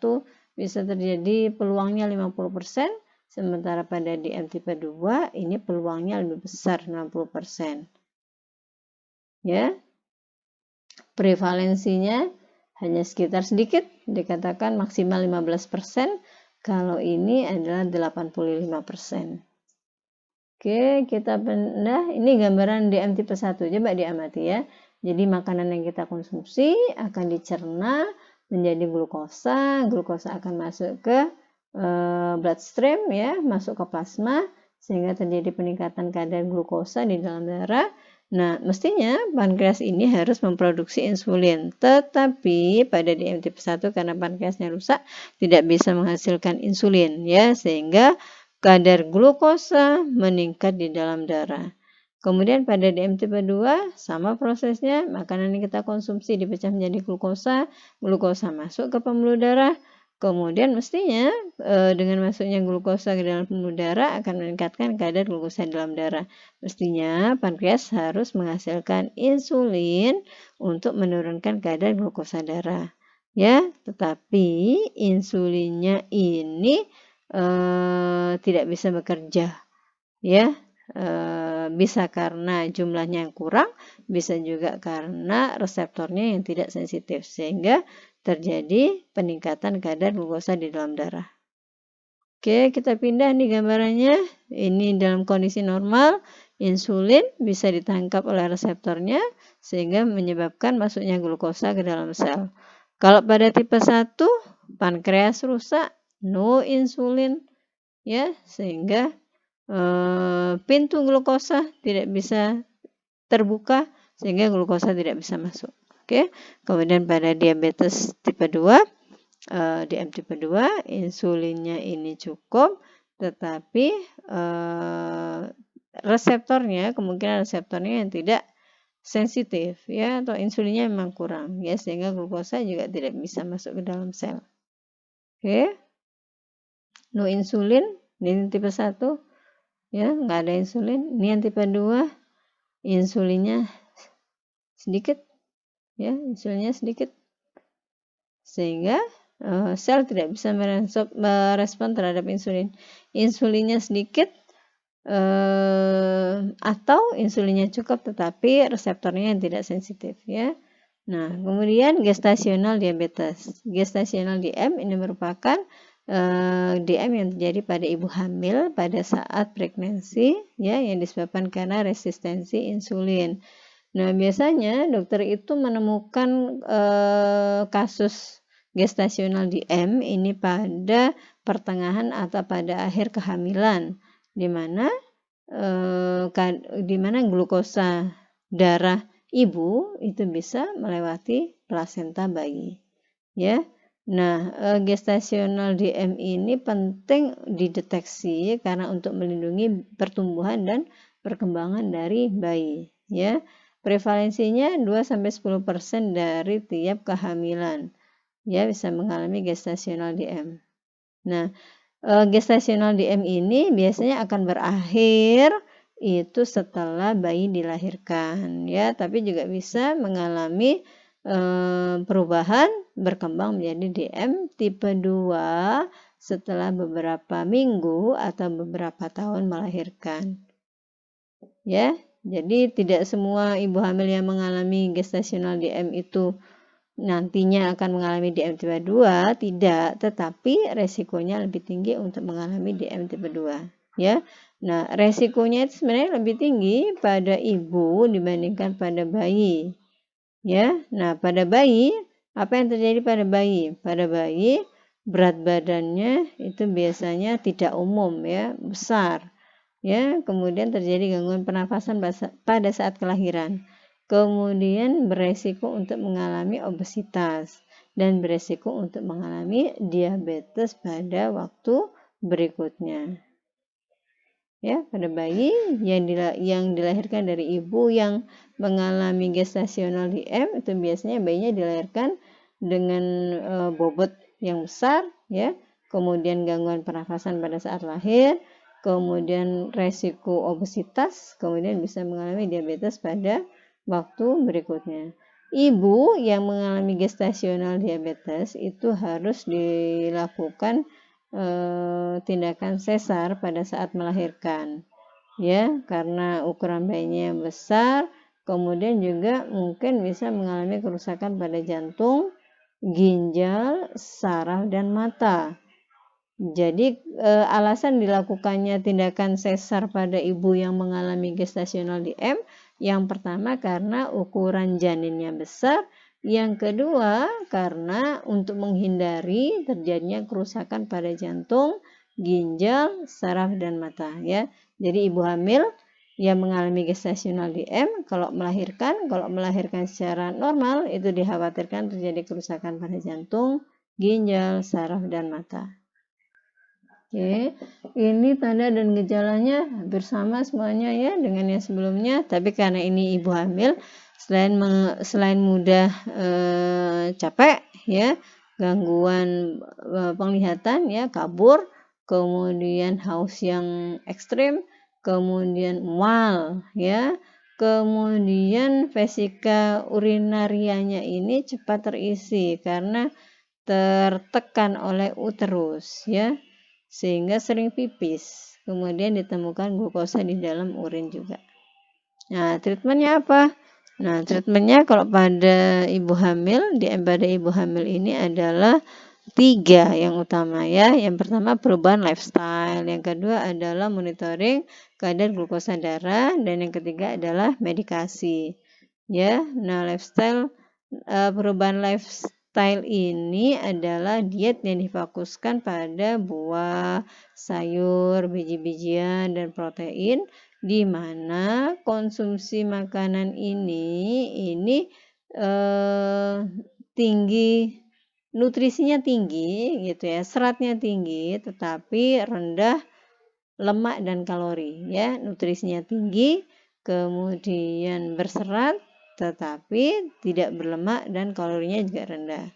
bisa terjadi peluangnya 50%, sementara pada DM tipe 2 ini peluangnya lebih besar 60%. Ya, prevalensinya hanya sekitar sedikit, dikatakan maksimal 15%, kalau ini adalah 85%. Oke, kita pindah, ini gambaran DM tipe 1, coba diamati ya. Jadi makanan yang kita konsumsi akan dicerna menjadi glukosa, glukosa akan masuk ke bloodstream ya, masuk ke plasma, sehingga terjadi peningkatan kadar glukosa di dalam darah. Nah, mestinya pankreas ini harus memproduksi insulin, tetapi pada DM tipe 1 karena pankreasnya rusak tidak bisa menghasilkan insulin ya, sehingga kadar glukosa meningkat di dalam darah. Kemudian pada DM tipe 2 sama prosesnya, makanan yang kita konsumsi dipecah menjadi glukosa, glukosa masuk ke pembuluh darah. Kemudian mestinya dengan masuknya glukosa ke dalam pembuluh darah akan meningkatkan kadar glukosa dalam darah. Mestinya pankreas harus menghasilkan insulin untuk menurunkan kadar glukosa darah. Ya, tetapi insulinnya ini tidak bisa bekerja. Ya, bisa karena jumlahnya yang kurang, bisa juga karena reseptornya yang tidak sensitif sehingga terjadi peningkatan kadar glukosa di dalam darah. Oke, kita pindah nih gambarannya. Ini dalam kondisi normal, insulin bisa ditangkap oleh reseptornya sehingga menyebabkan masuknya glukosa ke dalam sel. Kalau pada tipe 1, pankreas rusak, no insulin ya, sehingga pintu glukosa tidak bisa terbuka sehingga glukosa tidak bisa masuk. Oke. Kemudian pada diabetes tipe 2, DM tipe 2 insulinnya ini cukup, tetapi kemungkinan reseptornya yang tidak sensitif ya, atau insulinnya memang kurang ya, sehingga glukosa juga tidak bisa masuk ke dalam sel. Oke. No insulin ini tipe 1 ya, nggak ada insulin. Ini yang tipe 2, insulinnya sedikit ya, insulinnya sedikit sehingga sel tidak bisa merespon terhadap insulin. Insulinnya sedikit atau insulinnya cukup tetapi reseptornya yang tidak sensitif ya. Nah, kemudian gestasional diabetes. Gestasional DM ini merupakan DM yang terjadi pada ibu hamil pada saat pregnancy ya, yang disebabkan karena resistensi insulin. Nah, biasanya dokter itu menemukan kasus gestasional DM ini pada pertengahan atau pada akhir kehamilan, di mana glukosa darah ibu itu bisa melewati plasenta bayi. Ya. Nah, gestasional DM ini penting dideteksi karena untuk melindungi pertumbuhan dan perkembangan dari bayi, ya. Prevalensinya 2-10% dari tiap kehamilan. ya bisa mengalami gestasional DM. Nah, gestasional DM ini biasanya akan berakhir itu setelah bayi dilahirkan ya, tapi juga bisa mengalami perubahan berkembang menjadi DM tipe 2 setelah beberapa minggu atau beberapa tahun melahirkan. Ya, jadi tidak semua ibu hamil yang mengalami gestasional DM itu nantinya akan mengalami DM tipe 2, tidak, tetapi resikonya lebih tinggi untuk mengalami DM tipe 2, ya. Nah, resikonya itu sebenarnya lebih tinggi pada ibu dibandingkan pada bayi, ya. Nah, pada bayi, apa yang terjadi pada bayi? Pada bayi, berat badannya itu biasanya tidak umum, ya, besar. Ya, kemudian terjadi gangguan pernafasan pada saat kelahiran. Kemudian beresiko untuk mengalami obesitas dan beresiko untuk mengalami diabetes pada waktu berikutnya. Ya, pada bayi yang dilahirkan dari ibu yang mengalami gestasional DM itu biasanya bayinya dilahirkan dengan bobot yang besar, ya. Kemudian gangguan pernafasan pada saat lahir, kemudian resiko obesitas, kemudian bisa mengalami diabetes pada waktu berikutnya. Ibu yang mengalami gestasional diabetes itu harus dilakukan tindakan sesar pada saat melahirkan, ya, karena ukuran bayinya yang besar, kemudian juga mungkin bisa mengalami kerusakan pada jantung, ginjal, saraf, dan mata. Jadi alasan dilakukannya tindakan sesar pada ibu yang mengalami gestasional DM, yang pertama karena ukuran janinnya besar, yang kedua karena untuk menghindari terjadinya kerusakan pada jantung, ginjal, saraf, dan mata, ya. Jadi ibu hamil yang mengalami gestasional DM kalau melahirkan secara normal itu dikhawatirkan terjadi kerusakan pada jantung, ginjal, saraf, dan mata. Oke, ini tanda dan gejalanya hampir sama semuanya ya dengan yang sebelumnya, tapi karena ini ibu hamil, selain mudah capek ya, gangguan penglihatan ya, kabur, kemudian haus yang ekstrim, kemudian mual ya, kemudian vesika urinarianya ini cepat terisi karena tertekan oleh uterus ya, sehingga sering pipis. Kemudian ditemukan glukosa di dalam urin juga. Nah, treatmentnya apa? Nah, treatmentnya kalau pada ibu hamil, pada ibu hamil ini adalah 3 yang utama ya. Yang pertama perubahan lifestyle, yang kedua adalah monitoring kadar glukosa darah, dan yang ketiga adalah medikasi. Ya, nah perubahan lifestyle ini adalah diet yang difokuskan pada buah, sayur, biji-bijian, dan protein, di mana konsumsi makanan ini tinggi, nutrisinya tinggi gitu ya, seratnya tinggi tetapi rendah lemak dan kalori ya, nutrisinya tinggi, kemudian berserat tetapi tidak berlemak dan kalorinya juga rendah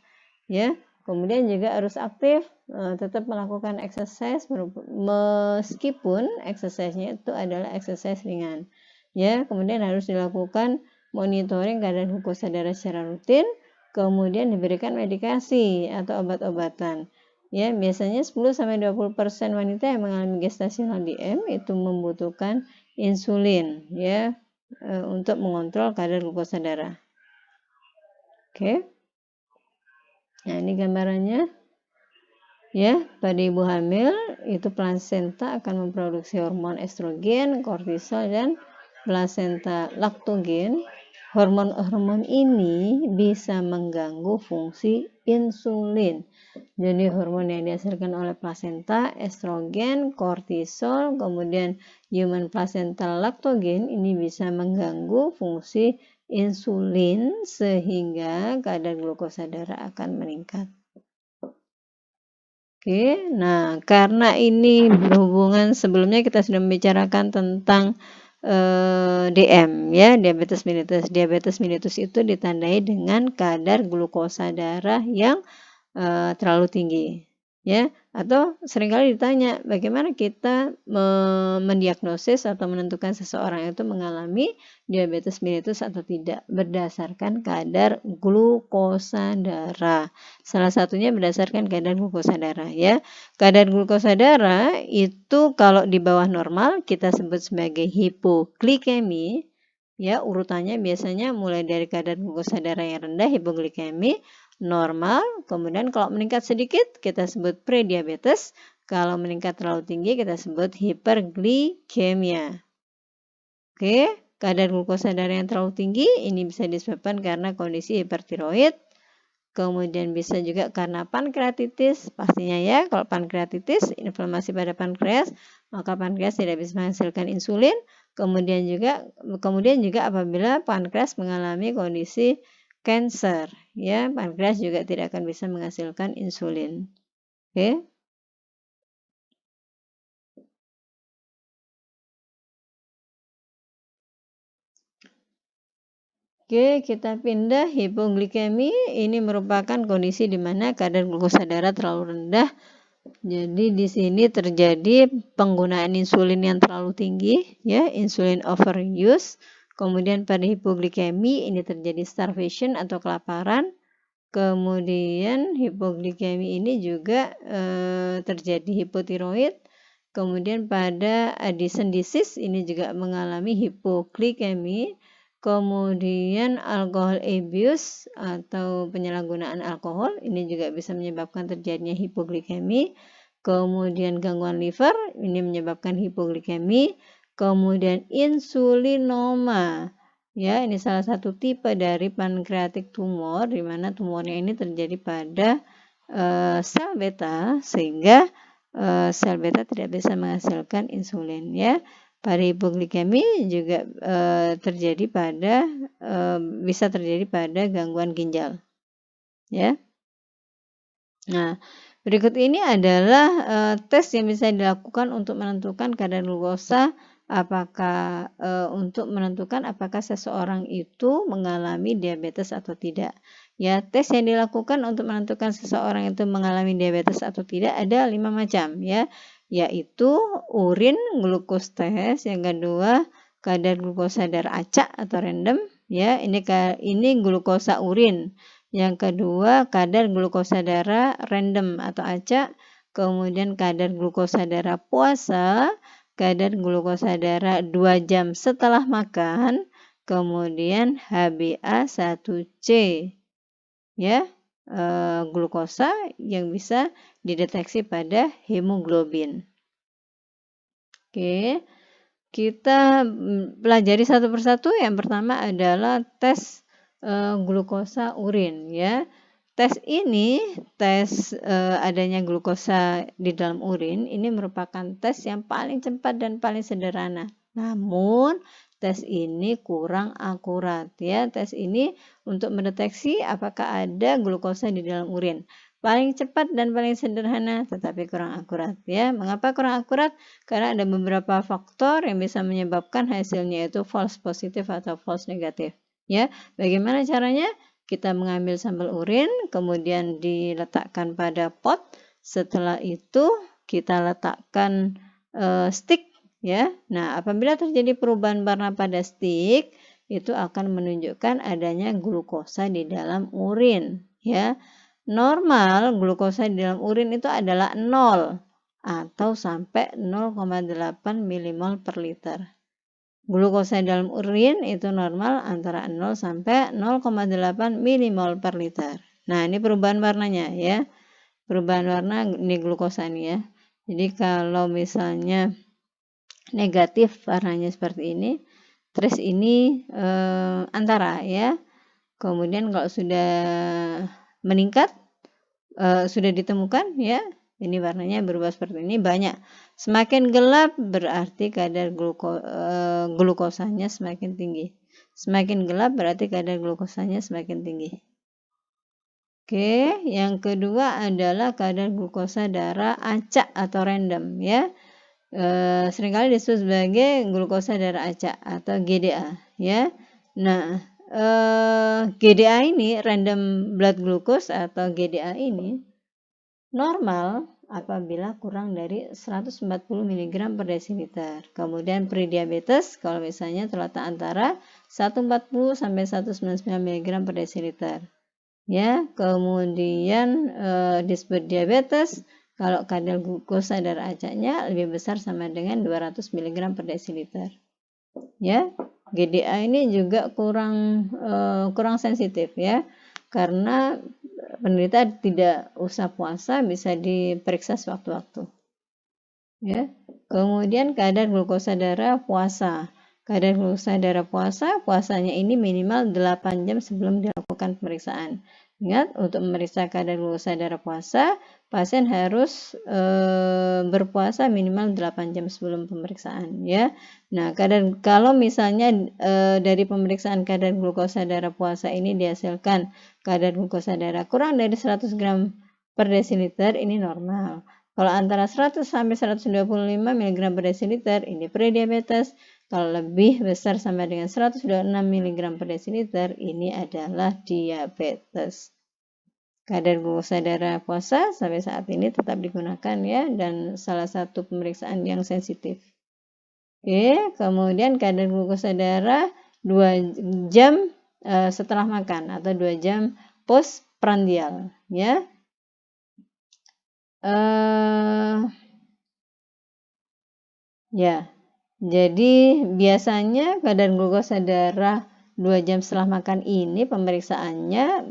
ya. Kemudian juga harus aktif, tetap melakukan exercise meskipun exercise-nya itu adalah exercise ringan ya. Kemudian harus dilakukan monitoring kadar glukosa darah secara rutin, kemudian diberikan medikasi atau obat-obatan ya. Biasanya 10-20% wanita yang mengalami gestasional DM itu membutuhkan insulin ya, untuk mengontrol kadar glukosa darah. Oke. Nah, ini gambarannya. Ya, pada ibu hamil itu plasenta akan memproduksi hormon estrogen, kortisol, dan plasenta laktogen. Hormon-hormon ini bisa mengganggu fungsi insulin. Jadi hormon yang dihasilkan oleh plasenta, estrogen, kortisol, kemudian human placental laktogen ini bisa mengganggu fungsi insulin sehingga kadar glukosa darah akan meningkat. Oke, nah karena ini berhubungan, sebelumnya kita sudah membicarakan tentang DM ya, diabetes mellitus. Diabetes mellitus itu ditandai dengan kadar glukosa darah yang terlalu tinggi. Ya, atau seringkali ditanya bagaimana kita mendiagnosis atau menentukan seseorang itu mengalami diabetes mellitus atau tidak berdasarkan kadar glukosa darah. Salah satunya berdasarkan kadar glukosa darah ya. Kadar glukosa darah itu kalau di bawah normal kita sebut sebagai hipoglikemi. Ya, urutannya biasanya mulai dari kadar glukosa darah yang rendah, hipoglikemi, normal, kemudian kalau meningkat sedikit kita sebut prediabetes, kalau meningkat terlalu tinggi kita sebut hiperglikemia. Oke, kadar glukosa darah yang terlalu tinggi ini bisa disebabkan karena kondisi hipertiroid, kemudian bisa juga karena pankreatitis, pastinya ya, kalau pankreatitis, inflamasi pada pankreas, maka pankreas tidak bisa menghasilkan insulin, kemudian juga apabila pankreas mengalami kondisi cancer, ya, pankreas juga tidak akan bisa menghasilkan insulin. Oke. Oke, kita pindah hipoglikemi. Ini merupakan kondisi di mana kadar glukosa darah terlalu rendah. Jadi di sini terjadi penggunaan insulin yang terlalu tinggi, ya, insulin overuse. Kemudian pada hipoglikemi ini terjadi starvation atau kelaparan. Kemudian hipoglikemi ini juga terjadi hipotiroid. Kemudian pada Addison disease ini juga mengalami hipoglikemi. Kemudian alcohol abuse atau penyalahgunaan alkohol ini juga bisa menyebabkan terjadinya hipoglikemi. Kemudian gangguan liver ini menyebabkan hipoglikemi. Kemudian insulinoma. Ya, ini salah satu tipe dari pankreatik tumor di mana tumornya ini terjadi pada sel beta sehingga sel beta tidak bisa menghasilkan insulin ya. Pada hipoglikemi juga bisa terjadi pada gangguan ginjal. Ya. Nah, berikut ini adalah tes yang bisa dilakukan untuk menentukan kadar glukosa untuk menentukan apakah seseorang itu mengalami diabetes atau tidak. Ya, tes yang dilakukan untuk menentukan seseorang itu mengalami diabetes atau tidak ada 5 macam ya, yaitu urin glukos test, yang kedua kadar glukosa darah acak atau random ya, ini glukosa urin. Yang kedua kadar glukosa darah random atau acak, kemudian kadar glukosa darah puasa, kadar glukosa darah 2 jam setelah makan, kemudian HbA1c ya, glukosa yang bisa dideteksi pada hemoglobin. Oke, kita pelajari satu persatu. Yang pertama adalah tes glukosa urin ya. Tes adanya glukosa di dalam urin ini merupakan tes yang paling cepat dan paling sederhana. Namun tes ini kurang akurat ya. Tes ini untuk mendeteksi apakah ada glukosa di dalam urin. Paling cepat dan paling sederhana tetapi kurang akurat ya. Mengapa kurang akurat? Karena ada beberapa faktor yang bisa menyebabkan hasilnya itu false positif atau false negatif. Ya, bagaimana caranya? Kita mengambil sampel urin, kemudian diletakkan pada pot. Setelah itu kita letakkan stick ya. Nah, apabila terjadi perubahan warna pada stick, itu akan menunjukkan adanya glukosa di dalam urin ya. Normal glukosa di dalam urin itu adalah 0 atau sampai 0,8 milimol per liter. Glukosa dalam urin itu normal antara 0 sampai 0,8 milimol per liter. Nah, ini perubahan warnanya ya. Perubahan warna ini glukosa nih ya. Jadi kalau misalnya negatif warnanya seperti ini, terus ini antara ya. Kemudian kalau sudah meningkat, sudah ditemukan ya, ini warnanya berubah seperti ini banyak. Semakin gelap berarti kadar glukosanya semakin tinggi. Semakin gelap berarti kadar glukosanya semakin tinggi. Oke, yang kedua adalah kadar glukosa darah acak atau random ya. Seringkali disebut sebagai glukosa darah acak atau GDA ya. Nah, GDA ini, random blood glucose atau GDA ini normal apabila kurang dari 140 mg per desiliter. Kemudian prediabetes kalau misalnya terletak antara 140 sampai 199 mg per desiliter. Ya, kemudian disebut diabetes kalau kadar glukosa darah acaknya lebih besar sama dengan 200 mg per desiliter. Ya, GDA ini juga kurang sensitif ya, karena penderita tidak usah puasa, bisa diperiksa sewaktu-waktu. Ya, kemudian kadar glukosa darah puasa. Kadar glukosa darah puasanya ini minimal 8 jam sebelum dilakukan pemeriksaan. Ingat, untuk memeriksa kadar glukosa darah puasa, pasien harus berpuasa minimal 8 jam sebelum pemeriksaan ya. Nah, kalau misalnya dari pemeriksaan kadar glukosa darah puasa ini dihasilkan kadar glukosa darah kurang dari 100 gram per desiliter, ini normal. Kalau antara 100 sampai 125 mg per desiliter, ini prediabetes. Kalau lebih besar sama dengan 126 mg per desiliter, ini adalah diabetes. Kadar glukosa darah puasa sampai saat ini tetap digunakan ya, dan salah satu pemeriksaan yang sensitif. Oke, kemudian kadar glukosa darah 2 jam setelah makan atau 2 jam postprandial ya. Ya, jadi biasanya kadar glukosa darah 2 jam setelah makan ini pemeriksaannya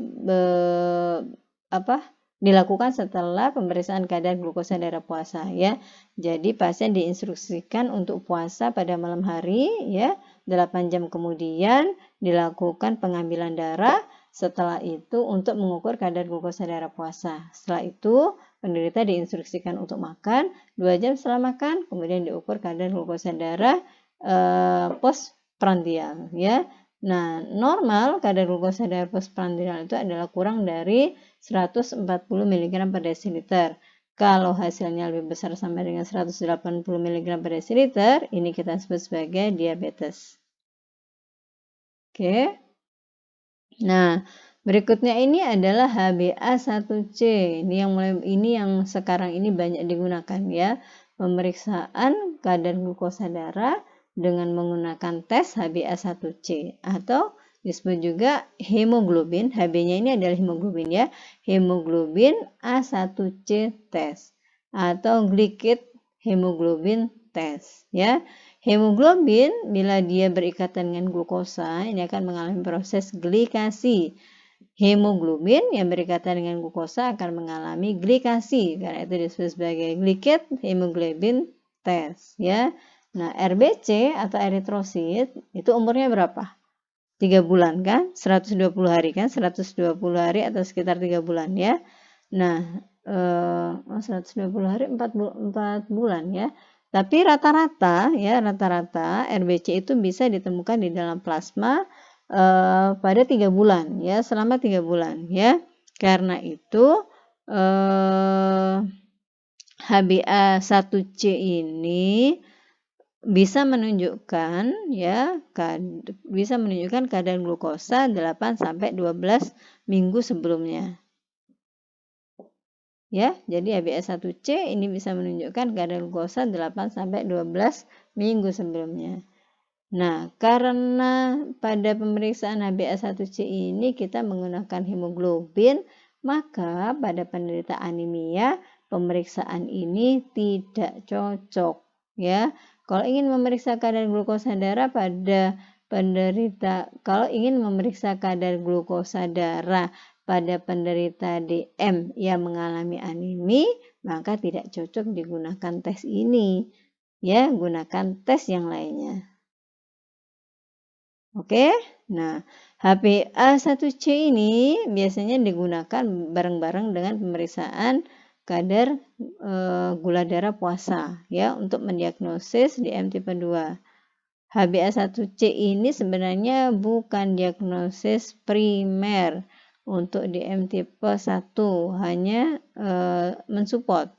dilakukan setelah pemeriksaan kadar glukosa darah puasa ya. Jadi pasien diinstruksikan untuk puasa pada malam hari ya. 8 jam kemudian dilakukan pengambilan darah. Setelah itu untuk mengukur kadar glukosa darah puasa. Setelah itu penderita diinstruksikan untuk makan 2 jam setelah makan, kemudian diukur kadar glukosa darah postprandial ya. Nah, normal kadar glukosa darah postprandial itu adalah kurang dari 140 mg per desiliter. Kalau hasilnya lebih besar sama dengan 180 mg per desiliter, ini kita sebut sebagai diabetes. Oke. Nah, berikutnya ini adalah HbA1c. Ini yang sekarang ini banyak digunakan ya. Pemeriksaan kadar glukosa darah dengan menggunakan tes HbA1c atau disebut juga hemoglobin. Hb-nya ini adalah hemoglobin ya. Hemoglobin A1c tes atau glycid hemoglobin tes ya. Hemoglobin bila dia berikatan dengan glukosa ini akan mengalami proses glikasi. Hemoglobin yang berikatan dengan glukosa akan mengalami glikasi, karena itu disebut sebagai glycid hemoglobin test ya. Nah, RBC atau eritrosit itu umurnya berapa? 3 bulan kan? 120 hari kan? 120 hari atau sekitar 3 bulan ya. Nah, 120 hari 4 bulan ya. Tapi rata-rata RBC itu bisa ditemukan di dalam plasma pada 3 bulan ya, selama 3 bulan ya. Karena itu HbA1c ini bisa menunjukkan kadar glukosa 8 sampai 12 minggu sebelumnya. Ya, jadi HbA1c ini bisa menunjukkan kadar glukosa 8 sampai 12 minggu sebelumnya. Nah, karena pada pemeriksaan HbA1c ini kita menggunakan hemoglobin, maka pada penderita anemia pemeriksaan ini tidak cocok ya. Kalau ingin memeriksa kadar glukosa darah pada penderita DM yang mengalami anemi, maka tidak cocok digunakan tes ini. Ya, gunakan tes yang lainnya. Oke. Nah, HbA1c ini biasanya digunakan bareng-bareng dengan pemeriksaan kadar gula darah puasa ya untuk mendiagnosis DM tipe 2. HbA1c ini sebenarnya bukan diagnosis primer untuk DM tipe 1, hanya mensupport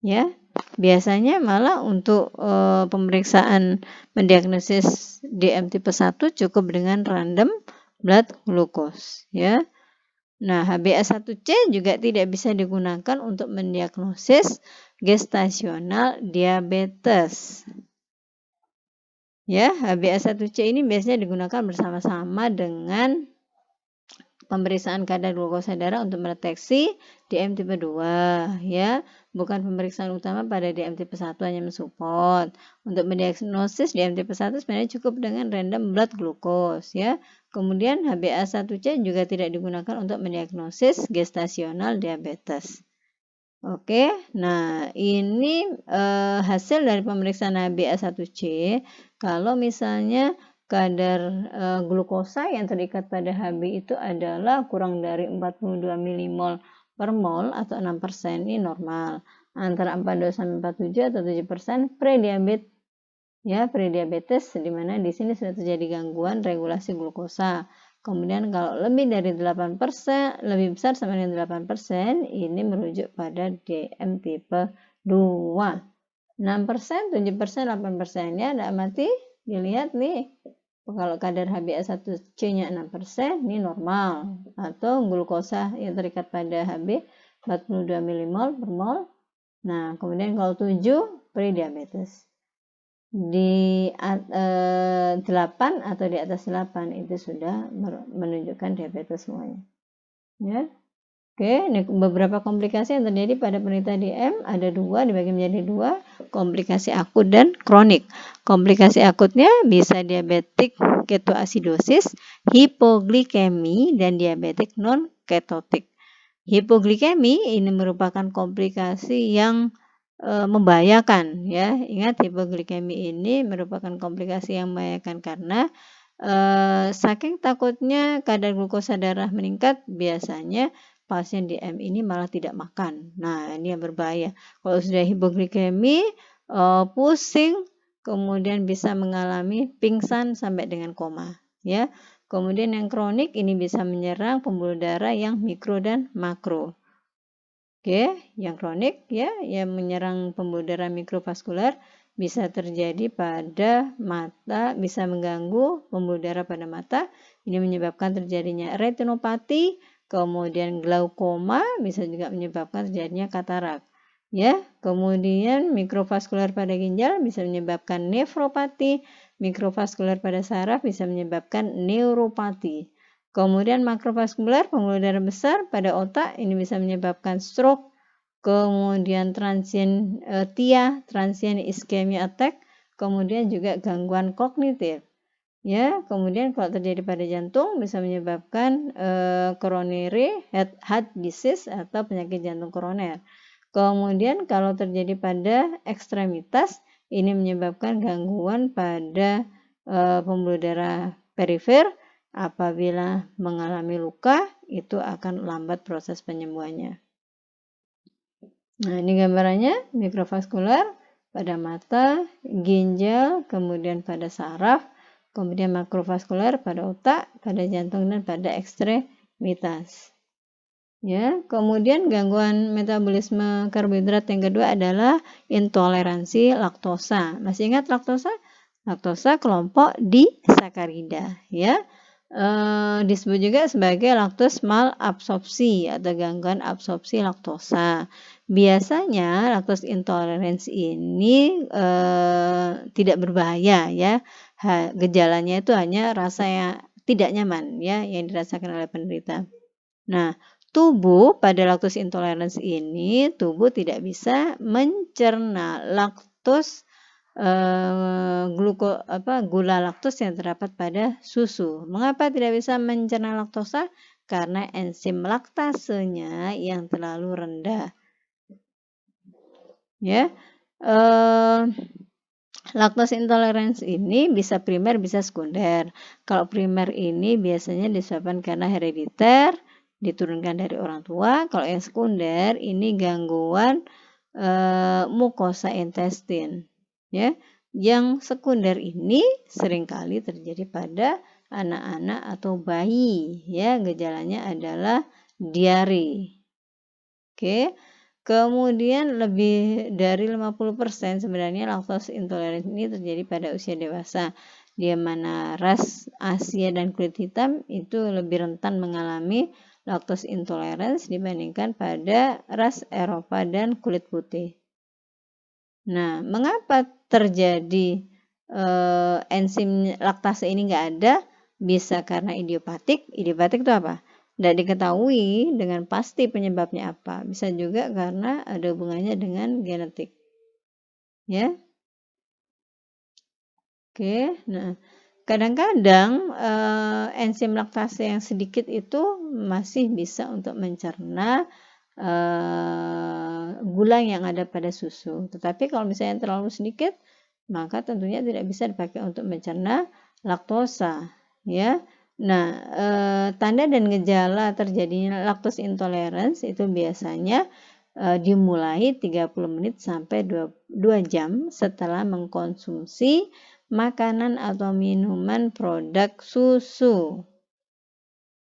ya. Biasanya malah untuk pemeriksaan mendiagnosis DM tipe 1 cukup dengan random blood glucose, ya. Nah, HbA1c juga tidak bisa digunakan untuk mendiagnosis gestasional diabetes. Ya, HbA1c ini biasanya digunakan bersama-sama dengan pemeriksaan kadar glukosa darah untuk mendeteksi DM tipe 2, ya. Bukan pemeriksaan utama pada DM tipe 1, hanya mensupport. Untuk mendiagnosis DM tipe 1 sebenarnya cukup dengan random blood glucose, ya. Kemudian HbA1c juga tidak digunakan untuk mendiagnosis gestasional diabetes. Oke, nah ini hasil dari pemeriksaan HbA1c. Kalau misalnya kadar glukosa yang terikat pada Hb itu adalah kurang dari 42 milimol per mol atau 6%, ini normal. Antara 42 sampai 47 atau 7% prediabetes, ya, prediabetes, di mana di sini sudah terjadi gangguan regulasi glukosa. Kemudian kalau lebih dari 8%, lebih besar sama dengan 8%, ini merujuk pada DM tipe 2. 6%, 7%, 8%, ya, tidak mati. Dilihat nih, kalau kadar HbA1c-nya 6%, ini normal. Atau glukosa yang terikat pada Hb 42 milimol per mol. Nah, kemudian kalau 7, prediabetes. Di 8 atau di atas 8 itu sudah menunjukkan diabetes semuanya, ya. Oke, ini beberapa komplikasi yang terjadi pada penderita DM ada 2, dibagi menjadi 2, komplikasi akut dan kronik. Komplikasi akutnya bisa diabetik ketoasidosis, hipoglikemi, dan diabetik non ketotik. Hipoglikemi ini merupakan komplikasi yang membahayakan, ya. Ingat, hipoglikemi ini merupakan komplikasi yang membahayakan karena saking takutnya kadar glukosa darah meningkat, biasanya pasien DM ini malah tidak makan. Nah, ini yang berbahaya. Kalau sudah hipoglikemi, pusing, kemudian bisa mengalami pingsan sampai dengan koma, ya. Kemudian yang kronik ini bisa menyerang pembuluh darah yang mikro dan makro. Oke, yang kronik, ya, yang menyerang pembuluh darah mikrovaskular bisa terjadi pada mata, bisa mengganggu pembuluh darah pada mata. Ini menyebabkan terjadinya retinopati, kemudian glaukoma, bisa juga menyebabkan terjadinya katarak. Ya, kemudian mikrovaskular pada ginjal bisa menyebabkan nefropati, mikrovaskular pada saraf bisa menyebabkan neuropati. Kemudian makrovaskular, pembuluh darah besar pada otak, ini bisa menyebabkan stroke. Kemudian transient transient ischemia attack, kemudian juga gangguan kognitif. Ya, kemudian kalau terjadi pada jantung bisa menyebabkan coronary heart disease atau penyakit jantung koroner. Kemudian kalau terjadi pada ekstremitas, ini menyebabkan gangguan pada pembuluh darah perifer. Apabila mengalami luka, itu akan lambat proses penyembuhannya. Nah, ini gambarannya mikrovaskular pada mata, ginjal, kemudian pada saraf, kemudian makrovaskular pada otak, pada jantung, dan pada ekstremitas. Ya, kemudian gangguan metabolisme karbohidrat yang kedua adalah intoleransi laktosa. Masih ingat laktosa? Laktosa kelompok disakarida, ya. Disebut juga sebagai laktos malabsorpsi atau gangguan absorpsi laktosa. Biasanya laktos intolerance ini tidak berbahaya, ya. Gejalanya itu hanya rasa yang tidak nyaman, ya, yang dirasakan oleh penderita. Nah, tubuh pada laktos intolerance ini, tubuh tidak bisa mencerna laktos gula laktos yang terdapat pada susu. Mengapa tidak bisa mencerna laktosa? Karena enzim laktasenya yang terlalu rendah. Ya, laktos intolerance ini bisa primer, bisa sekunder. Kalau primer ini biasanya disebabkan karena herediter, diturunkan dari orang tua. Kalau yang sekunder ini gangguan mukosa intestin, ya. Yang sekunder ini seringkali terjadi pada anak-anak atau bayi, ya. Gejalanya adalah diare. Oke. Kemudian lebih dari 50% sebenarnya laktos intoleran ini terjadi pada usia dewasa. di mana ras Asia dan kulit hitam itu lebih rentan mengalami lactose intolerance dibandingkan pada ras Eropa dan kulit putih. Nah, mengapa terjadi enzim laktase ini nggak ada? Bisa karena idiopatik. Idiopatik itu apa? Tidak diketahui dengan pasti penyebabnya apa. Bisa juga karena ada hubungannya dengan genetik. Ya. Oke. Nah, kadang-kadang enzim laktase yang sedikit itu masih bisa untuk mencerna gula yang ada pada susu. Tetapi kalau misalnya terlalu sedikit, maka tentunya tidak bisa dipakai untuk mencerna laktosa, ya. Nah, tanda dan gejala terjadinya lactose intolerance itu biasanya dimulai 30 menit sampai 2 jam setelah mengkonsumsi makanan atau minuman produk susu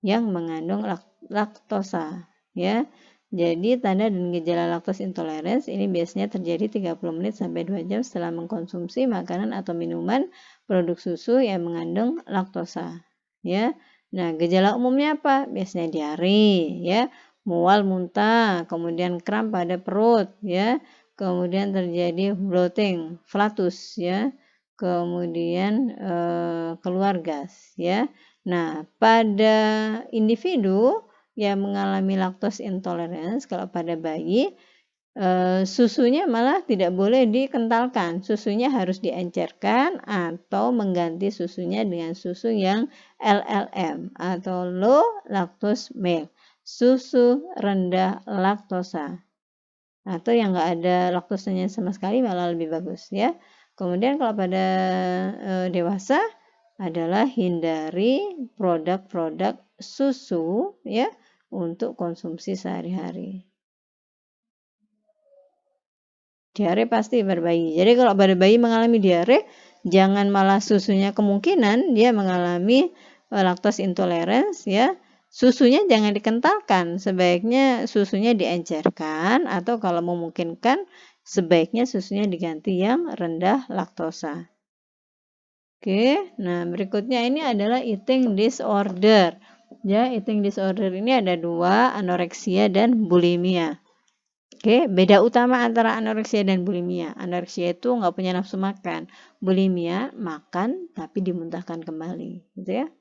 yang mengandung laktosa, ya. Jadi tanda dan gejala lactose intolerance ini biasanya terjadi 30 menit sampai 2 jam setelah mengkonsumsi makanan atau minuman produk susu yang mengandung laktosa, ya. Nah, gejala umumnya apa? Biasanya diare, ya, mual, muntah, kemudian kram pada perut, ya. Kemudian terjadi bloating, flatus, ya. Kemudian keluar gas, ya. Nah, pada individu yang mengalami lactose intolerance, kalau pada bayi, susunya malah tidak boleh dikentalkan. Susunya harus diencerkan atau mengganti susunya dengan susu yang LLM atau low lactose milk, susu rendah laktosa. Atau yang nggak ada laktosanya sama sekali malah lebih bagus, ya. Kemudian kalau pada dewasa adalah hindari produk-produk susu, ya, untuk konsumsi sehari-hari. Diare pasti pada bayi. Jadi kalau pada bayi mengalami diare, jangan malah susunya kemungkinan dia mengalami lactose intolerance, ya. Susunya jangan dikentalkan, sebaiknya susunya diencerkan atau kalau memungkinkan sebaiknya susunya diganti yang rendah laktosa. Oke, nah berikutnya ini adalah eating disorder. Ya, eating disorder ini ada 2, anoreksia dan bulimia. Oke, beda utama antara anoreksia dan bulimia. Anoreksia itu nggak punya nafsu makan. Bulimia makan tapi dimuntahkan kembali, gitu ya.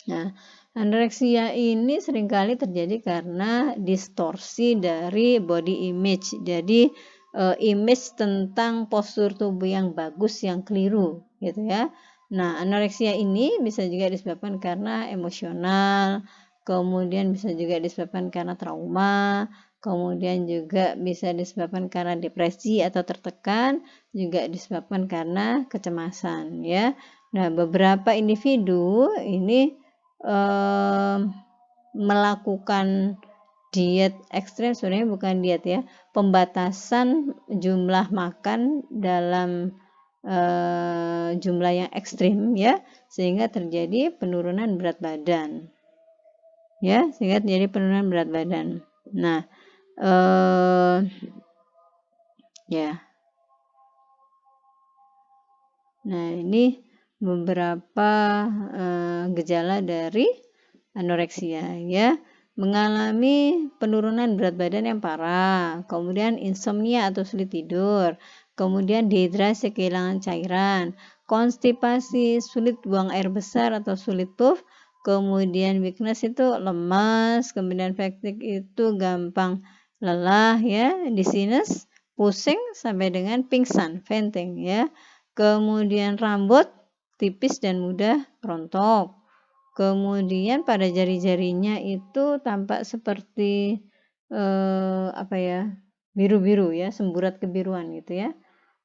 Nah, anoreksia ini seringkali terjadi karena distorsi dari body image. Jadi image tentang postur tubuh yang bagus yang keliru, gitu ya. Nah, anoreksia ini bisa juga disebabkan karena emosional, kemudian bisa juga disebabkan karena trauma, kemudian juga bisa disebabkan karena depresi atau tertekan, juga disebabkan karena kecemasan, ya. Nah, beberapa individu ini melakukan diet ekstrem, sebenarnya bukan diet, ya, pembatasan jumlah makan dalam jumlah yang ekstrim, ya, sehingga terjadi penurunan berat badan, ya, sehingga terjadi penurunan berat badan. Nah, ya. Nah, ini beberapa gejala dari anoreksia, ya. Mengalami penurunan berat badan yang parah, kemudian insomnia atau sulit tidur, kemudian dehidrasi, kehilangan cairan, konstipasi, sulit buang air besar atau sulit puff, kemudian weakness itu lemas, kemudian fatigue itu gampang lelah, ya, dizziness, pusing sampai dengan pingsan, fainting, ya. Kemudian rambut tipis dan mudah rontok. Kemudian pada jari-jarinya itu tampak seperti biru-biru, ya, semburat kebiruan gitu, ya.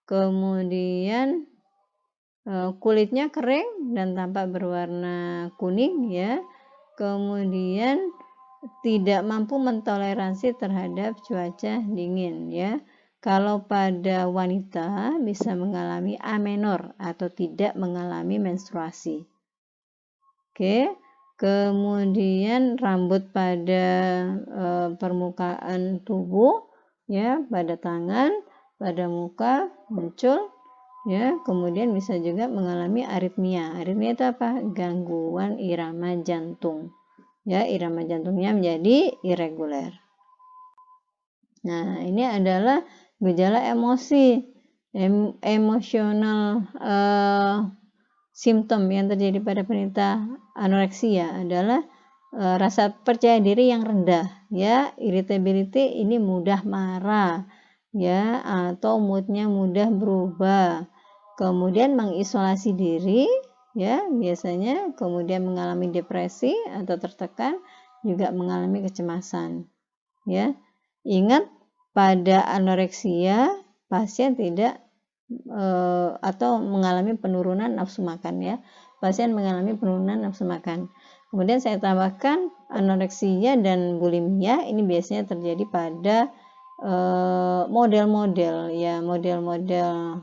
Kemudian kulitnya kering dan tampak berwarna kuning, ya. Kemudian tidak mampu mentoleransi terhadap cuaca dingin, ya. Kalau pada wanita bisa mengalami amenor atau tidak mengalami menstruasi. Oke, kemudian rambut pada permukaan tubuh, ya, pada tangan, pada muka muncul ya. Kemudian bisa juga mengalami aritmia. Aritmia itu apa? Gangguan irama jantung, ya. Irama jantungnya menjadi irregular. Nah, ini adalah gejala emosi, emosional simptom yang terjadi pada penderita anoreksia adalah rasa percaya diri yang rendah, ya. Irritability ini mudah marah, ya, atau moodnya mudah berubah. Kemudian mengisolasi diri, ya, biasanya. Kemudian mengalami depresi atau tertekan, juga mengalami kecemasan, ya. Ingat, pada anoreksia pasien tidak atau mengalami penurunan nafsu makan, ya. Pasien mengalami penurunan nafsu makan. Kemudian saya tambahkan anoreksia dan bulimia ini biasanya terjadi pada model-model, ya, model-model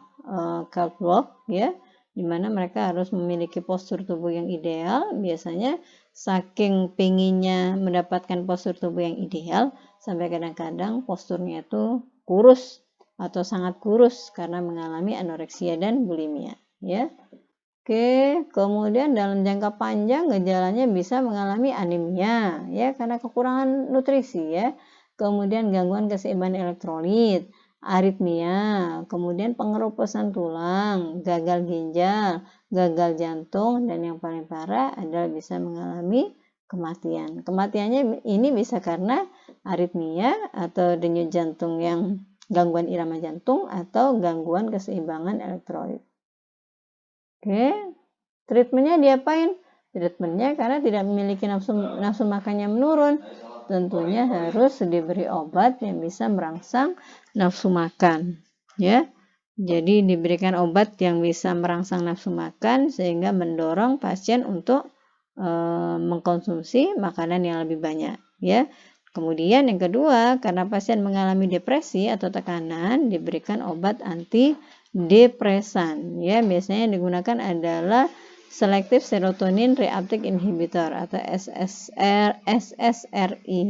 catwalk, ya, di mana mereka harus memiliki postur tubuh yang ideal. Biasanya saking pengennya mendapatkan postur tubuh yang ideal, sampai kadang-kadang posturnya itu kurus atau sangat kurus karena mengalami anoreksia dan bulimia, ya. Oke, kemudian dalam jangka panjang gejalanya bisa mengalami anemia, ya, karena kekurangan nutrisi, ya. Kemudian gangguan keseimbangan elektrolit, aritmia, kemudian pengeroposan tulang, gagal ginjal, gagal jantung, dan yang paling parah adalah bisa mengalami kematian. Kematiannya ini bisa karena aritmia atau denyut jantung yang gangguan irama jantung atau gangguan keseimbangan elektrolit. Oke, treatmentnya diapain? Treatmentnya karena tidak memiliki nafsu makannya menurun, tentunya harus diberi obat yang bisa merangsang nafsu makan, ya. Jadi diberikan obat yang bisa merangsang nafsu makan sehingga mendorong pasien untuk mengkonsumsi makanan yang lebih banyak, ya. Kemudian yang kedua, karena pasien mengalami depresi atau tekanan, diberikan obat antidepresan, ya. Biasanya yang digunakan adalah Selective Serotonin Reuptake Inhibitor atau SSRI,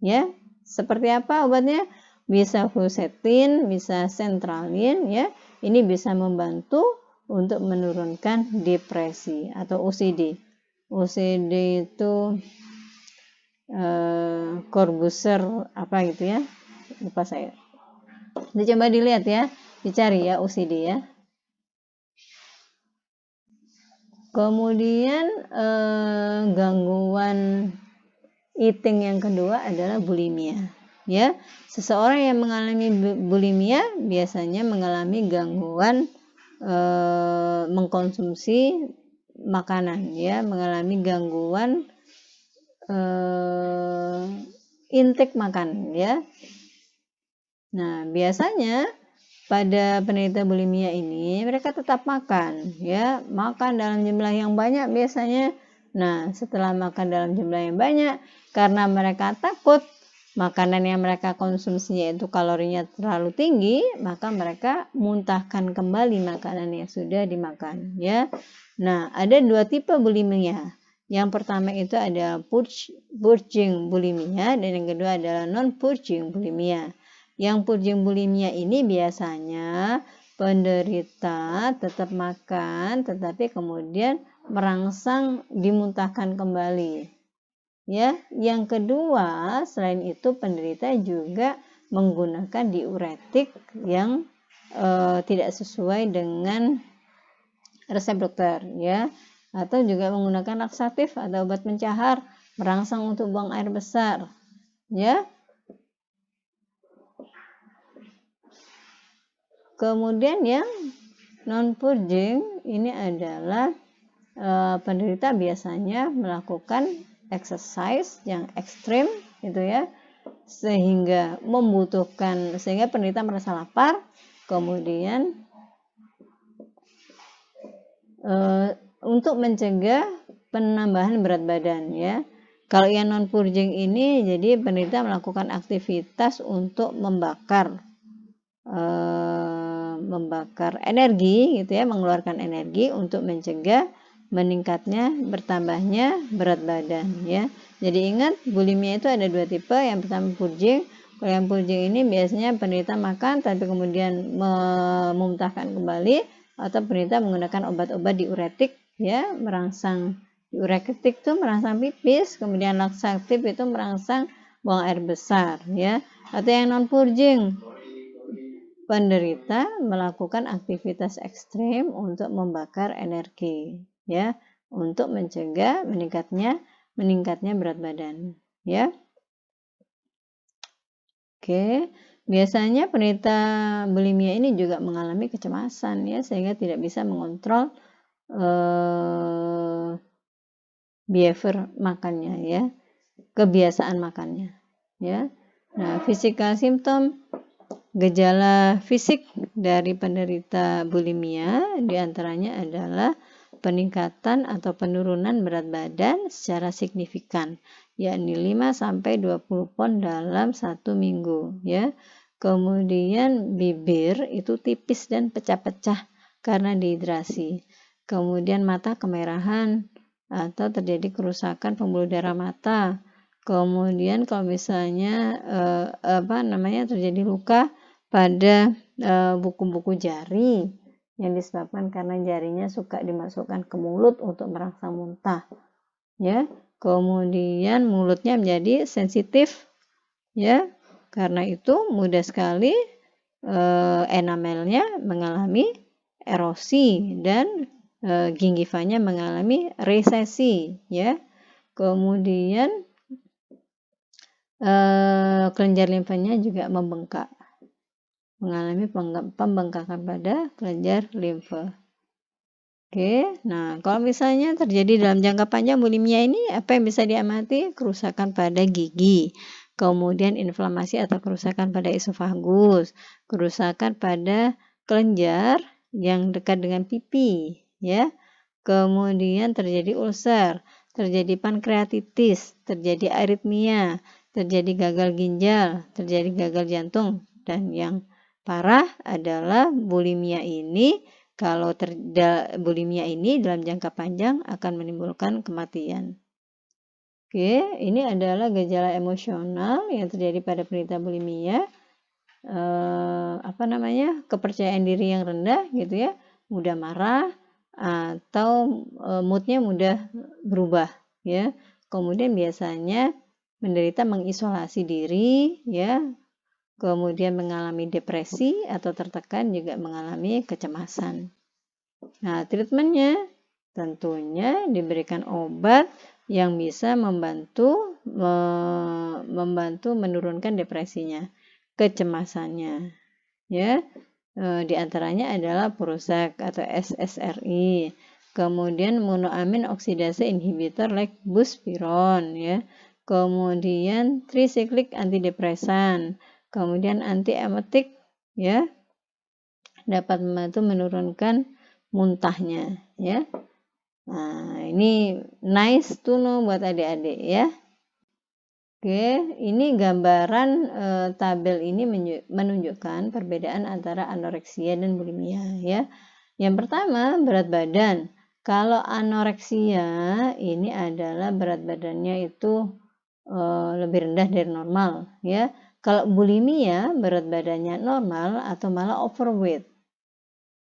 ya. Seperti apa obatnya? Bisa fluoxetine, bisa sertralin, ya. Ini bisa membantu untuk menurunkan depresi atau OCD. OCD itu Corbusier apa gitu, ya. Lupa saya. Coba dilihat, ya. Dicari, ya, OCD, ya. Kemudian gangguan eating yang kedua adalah bulimia, ya. Seseorang yang mengalami bulimia biasanya mengalami gangguan mengkonsumsi makanan, ya, mengalami gangguan intake makan, ya. Nah, biasanya pada penderita bulimia ini mereka tetap makan, ya, makan dalam jumlah yang banyak biasanya. Nah, setelah makan dalam jumlah yang banyak, karena mereka takut makanan yang mereka konsumsinya itu kalorinya terlalu tinggi, maka mereka muntahkan kembali makanan yang sudah dimakan, ya. Nah, ada dua tipe bulimia. Yang pertama itu ada purging bulimia dan yang kedua adalah non-purging bulimia. Yang purging bulimia ini biasanya penderita tetap makan tetapi kemudian merangsang dimuntahkan kembali, ya. Yang kedua, selain itu penderita juga menggunakan diuretik yang tidak sesuai dengan resep dokter, ya, atau juga menggunakan laksatif atau obat pencahar merangsang untuk buang air besar, ya. Kemudian yang non-purging ini adalah penderita biasanya melakukan exercise yang ekstrim, gitu, ya, sehingga penderita merasa lapar, kemudian untuk mencegah penambahan berat badan, ya. Kalau yang non-purging ini, jadi penderita melakukan aktivitas untuk membakar energi, gitu, ya, mengeluarkan energi untuk mencegah bertambahnya berat badan, ya. Jadi ingat, bulimia itu ada dua tipe. Yang pertama purging. Kalau yang purging ini biasanya penderita makan tapi kemudian memuntahkan kembali, atau penderita menggunakan obat-obat diuretik, ya, merangsang diuretik itu merangsang pipis, kemudian laksatif itu merangsang buang air besar, ya. Atau yang non purging, penderita melakukan aktivitas ekstrim untuk membakar energi, ya, untuk mencegah meningkatnya berat badan, ya. Oke, biasanya penderita bulimia ini juga mengalami kecemasan, ya, sehingga tidak bisa mengontrol behavior makannya, ya, kebiasaan makannya, ya. Nah, physical symptom, gejala fisik dari penderita bulimia diantaranya adalah peningkatan atau penurunan berat badan secara signifikan, yakni 5-20 pon dalam 1 minggu, ya. Kemudian bibir itu tipis dan pecah-pecah karena dehidrasi. Kemudian mata kemerahan atau terjadi kerusakan pembuluh darah mata. Kemudian kalau misalnya terjadi luka pada buku-buku jari yang disebabkan karena jarinya suka dimasukkan ke mulut untuk merangsang muntah, ya. Kemudian mulutnya menjadi sensitif, ya, karena itu mudah sekali enamelnya mengalami erosi dan ginggivannya mengalami resesi, ya. Kemudian kelenjar limfanya juga membengkak, mengalami pembengkakan pada kelenjar limfa. Oke, nah kalau misalnya terjadi dalam jangka panjang bulimia ini, apa yang bisa diamati? Kerusakan pada gigi, kemudian inflamasi atau kerusakan pada esofagus, kerusakan pada kelenjar yang dekat dengan pipi, ya. Kemudian terjadi ulcer, terjadi pankreatitis, terjadi aritmia, terjadi gagal ginjal, terjadi gagal jantung, dan yang parah adalah bulimia ini. Kalau bulimia ini dalam jangka panjang akan menimbulkan kematian. Oke, ini adalah gejala emosional yang terjadi pada penderita bulimia. Kepercayaan diri yang rendah, gitu, ya, mudah marah atau moodnya mudah berubah, ya. Kemudian biasanya menderita mengisolasi diri, ya. Kemudian mengalami depresi atau tertekan, juga mengalami kecemasan. Nah, treatmentnya tentunya diberikan obat yang bisa membantu menurunkan depresinya, kecemasannya, ya. Di antaranya adalah Prozac atau SSRI, kemudian monoamin oksidase inhibitor like buspirone, ya. Kemudian tricyclic antidepresan, kemudian antiemetik, ya, dapat membantu menurunkan muntahnya, ya. Nah, ini nice to know buat adik-adik, ya. Oke, ini gambaran tabel ini menunjukkan perbedaan antara anoreksia dan bulimia, ya. Yang pertama, berat badan. Kalau anoreksia ini adalah berat badannya itu lebih rendah dari normal, ya. Kalau bulimia berat badannya normal atau malah overweight,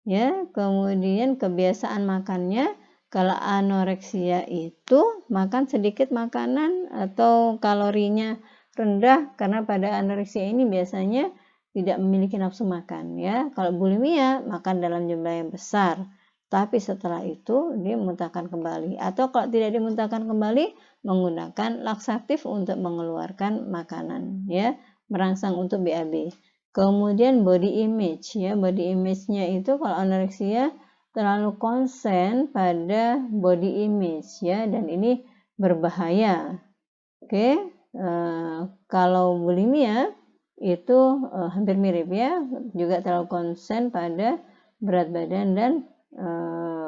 ya. Kemudian kebiasaan makannya, kalau anoreksia itu makan sedikit makanan atau kalorinya rendah, karena pada anoreksia ini biasanya tidak memiliki nafsu makan, ya. Kalau bulimia makan dalam jumlah yang besar, tapi setelah itu dia muntahkan kembali, atau kalau tidak dimuntahkan kembali menggunakan laksatif untuk mengeluarkan makanan, ya, merangsang untuk BAB. Kemudian body image, ya, body image-nya itu kalau anoreksia terlalu konsen pada body image, ya, dan ini berbahaya. Oke, kalau bulimia itu hampir mirip, ya, juga terlalu konsen pada berat badan dan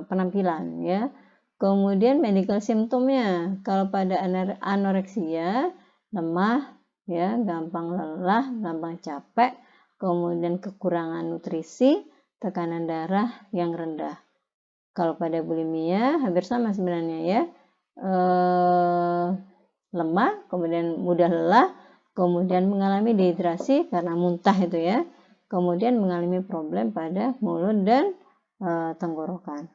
penampilan, ya. Kemudian medical symptomnya, kalau pada anoreksia lemah, ya, gampang lelah, gampang capek, kemudian kekurangan nutrisi, tekanan darah yang rendah. Kalau pada bulimia hampir sama sebenarnya, ya, lemah, kemudian mudah lelah, kemudian mengalami dehidrasi karena muntah itu, ya, kemudian mengalami problem pada mulut dan tenggorokan.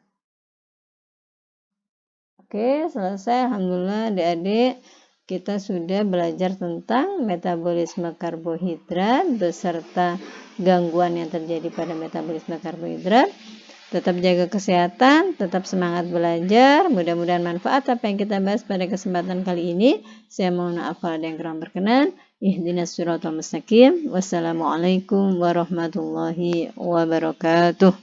Oke, selesai. Alhamdulillah adik-adik, kita sudah belajar tentang metabolisme karbohidrat beserta gangguan yang terjadi pada metabolisme karbohidrat. Tetap jaga kesehatan, tetap semangat belajar. Mudah-mudahan manfaat apa yang kita bahas pada kesempatan kali ini. Saya mohon maaf kalau ada yang kurang berkenan. Ihdinas siratal mustaqim. Wassalamualaikum warahmatullahi wabarakatuh.